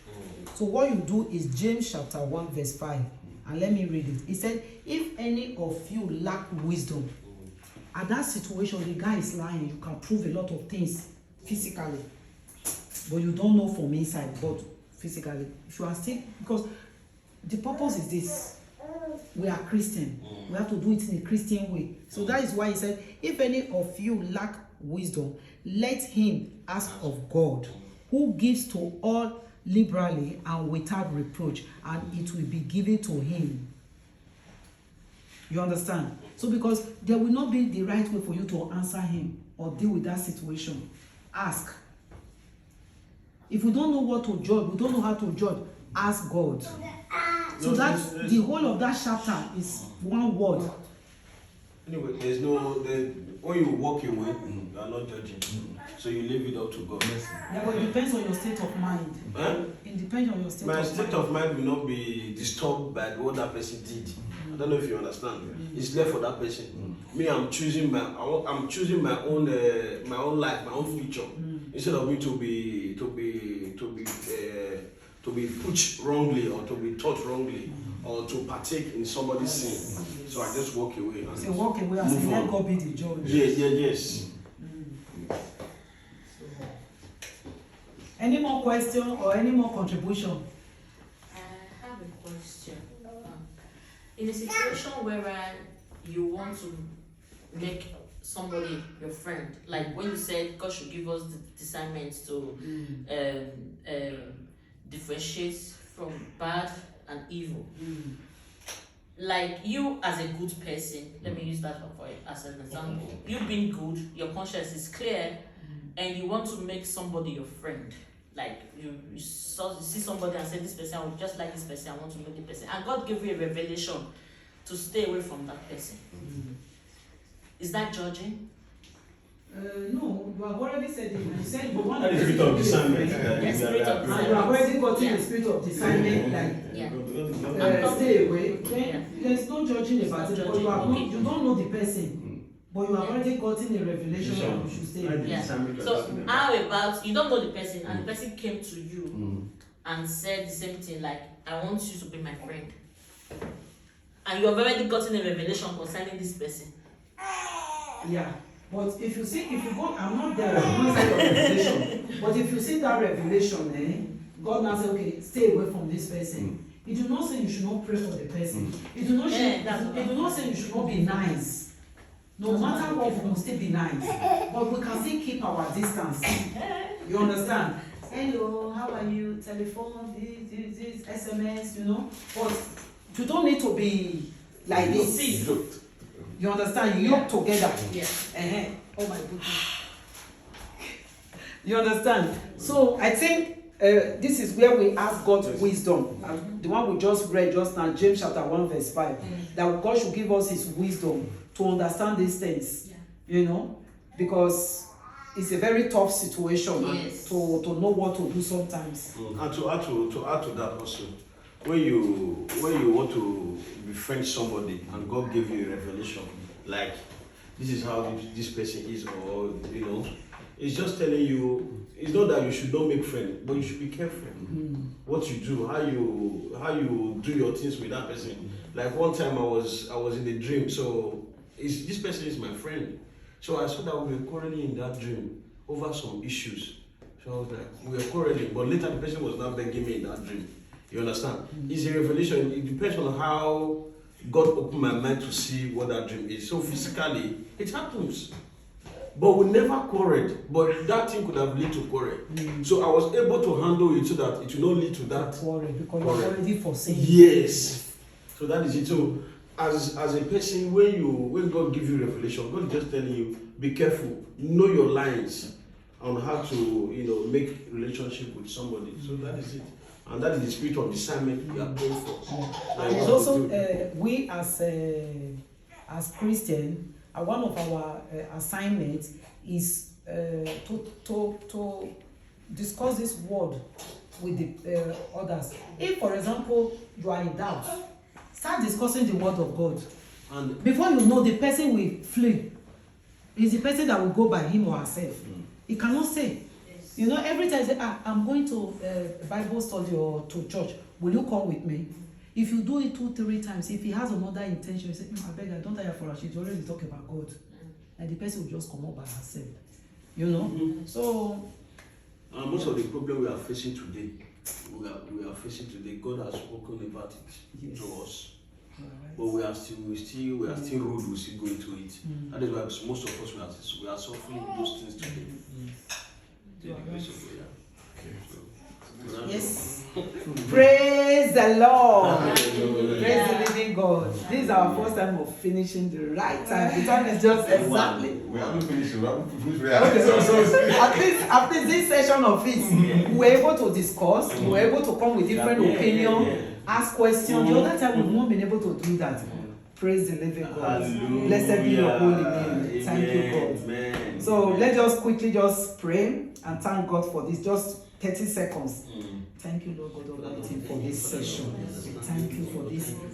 So what you do is James chapter 1 verse 5. And let me read it. He said, if any of you lack wisdom, at that situation, the guy is lying. You can prove a lot of things physically, but you don't know from inside, but physically. If you are still, because the purpose is this. We are Christian. We have to do it in a Christian way. So that is why he said, if any of you lack wisdom, let him ask of God, who gives to all liberally and without reproach, and it will be given to him. You understand? So because there will not be the right way for you to answer him or deal with that situation. Ask. If we don't know what to judge, we don't know how to judge, ask God. So that the whole of that chapter is one word. Anyway, when you walk away, you are not judging. So you leave it up to God. Yeah, but it depends on your state of mind. Huh? It depends on your state My of state mind. of mind will not be disturbed by what that person did. I don't know if you understand. It's left for that person. Me, I'm choosing my own life, my own future, instead of me to be pushed wrongly or to be taught wrongly or to partake in somebody's sin. So I just walk away. So walk away and say, let God be the judge. Yes. Any more question or any more contribution? I have a question. In a situation where you want to make somebody your friend, like when you said God should give us the discernment to differentiate from bad and evil. Like you as a good person, let me use that for as an example. You being good, your conscience is clear, and you want to make somebody your friend. Like you see somebody and say, this person, I would just like this person, I want to know the person. And God gave you a revelation to stay away from that person. Is that judging? No, you have already said it. You said you want That is spirit of discernment. The spirit of and you have already gotten Yeah. the spirit of discernment, like Yeah. stay away. Yeah. Then there's no judging about it, but you have not, you don't know the person, but you have already gotten a revelation that you should stay away. Yeah. So how about you don't know the person and the person came to you and said the same thing, like, I want you to be my friend, and you have already gotten a revelation concerning this person. Yeah, but if you see, if you go, I'm not there, I'm not saying revelation, but if you see that revelation, God now say, okay, stay away from this person. It do not say you should not pray for the person. It do not say, it do not say you should not be nice. No matter what, we must still be nice, but we can still keep our distance. You understand? Hello, how are you? Telephone, this, SMS, you know. But you don't need to be like this. You understand? You yoke together. Yeah. Oh my goodness. You understand? So I think this is where we ask God's wisdom. The one we just read just now, James chapter 1 verse 5. That God should give us his wisdom to understand these things. Yeah. You know? Because it's a very tough situation Yes. to know what to do sometimes. And to add to that also, when you want to befriend somebody and God gave you a revelation, like this is how this person is, or you know, it's just telling you, it's not that you should not make friends, but you should be careful what you do, how you do your things with that person. Like one time I was in a dream, so this person is my friend, so I saw that we were quarreling in that dream over some issues. So I was like, we were quarreling, but later the person was not begging me in that dream. You understand? It's a revelation. It depends on how God opened my mind to see what that dream is. So physically, it happens. But we never quarreled. But that thing could have led to quarrel. So I was able to handle it so that it will not lead to that. Worry, because Worry. you're already foreseen. Yes. So that is it. So as a person, when God gives you revelation, God is just telling you, be careful, know your lines on how to make relationship with somebody. So that is it. And that is the spirit of discernment we are going for. And it's also we as Christian, one of our assignments is to discuss this word with the others. If, for example, you are in doubt, start discussing the word of God. And Before you know, the person will flee. It's the person that will go by him or herself. He cannot say. You know, every time I say, I'm going to Bible study or to church, will you come with me? If you do it 2-3 times, if he has another intention, you say, I beg, I don't tire for her, she's already talking about God. And the person will just come up by herself. You know? So, most of the problem we are facing today, God has spoken about it to us. But we are still rude, we still go into it. That is why most of us we are suffering those things today. yes. Praise the Lord. Hallelujah. Praise the living God. This is our first time of finishing the right time. The time is just exactly. We haven't finished. We haven't finished. Okay, so at least this session of it, we were able to discuss, we were able to come with different opinions, ask questions. The other time we've not been able to do that. Praise the living God. Hallelujah. Blessed be your holy name. Thank you, God. Amen. So let's just quickly just pray and thank God for this. Just 30 seconds. Thank you, Lord God Almighty, for this session. Thank you for this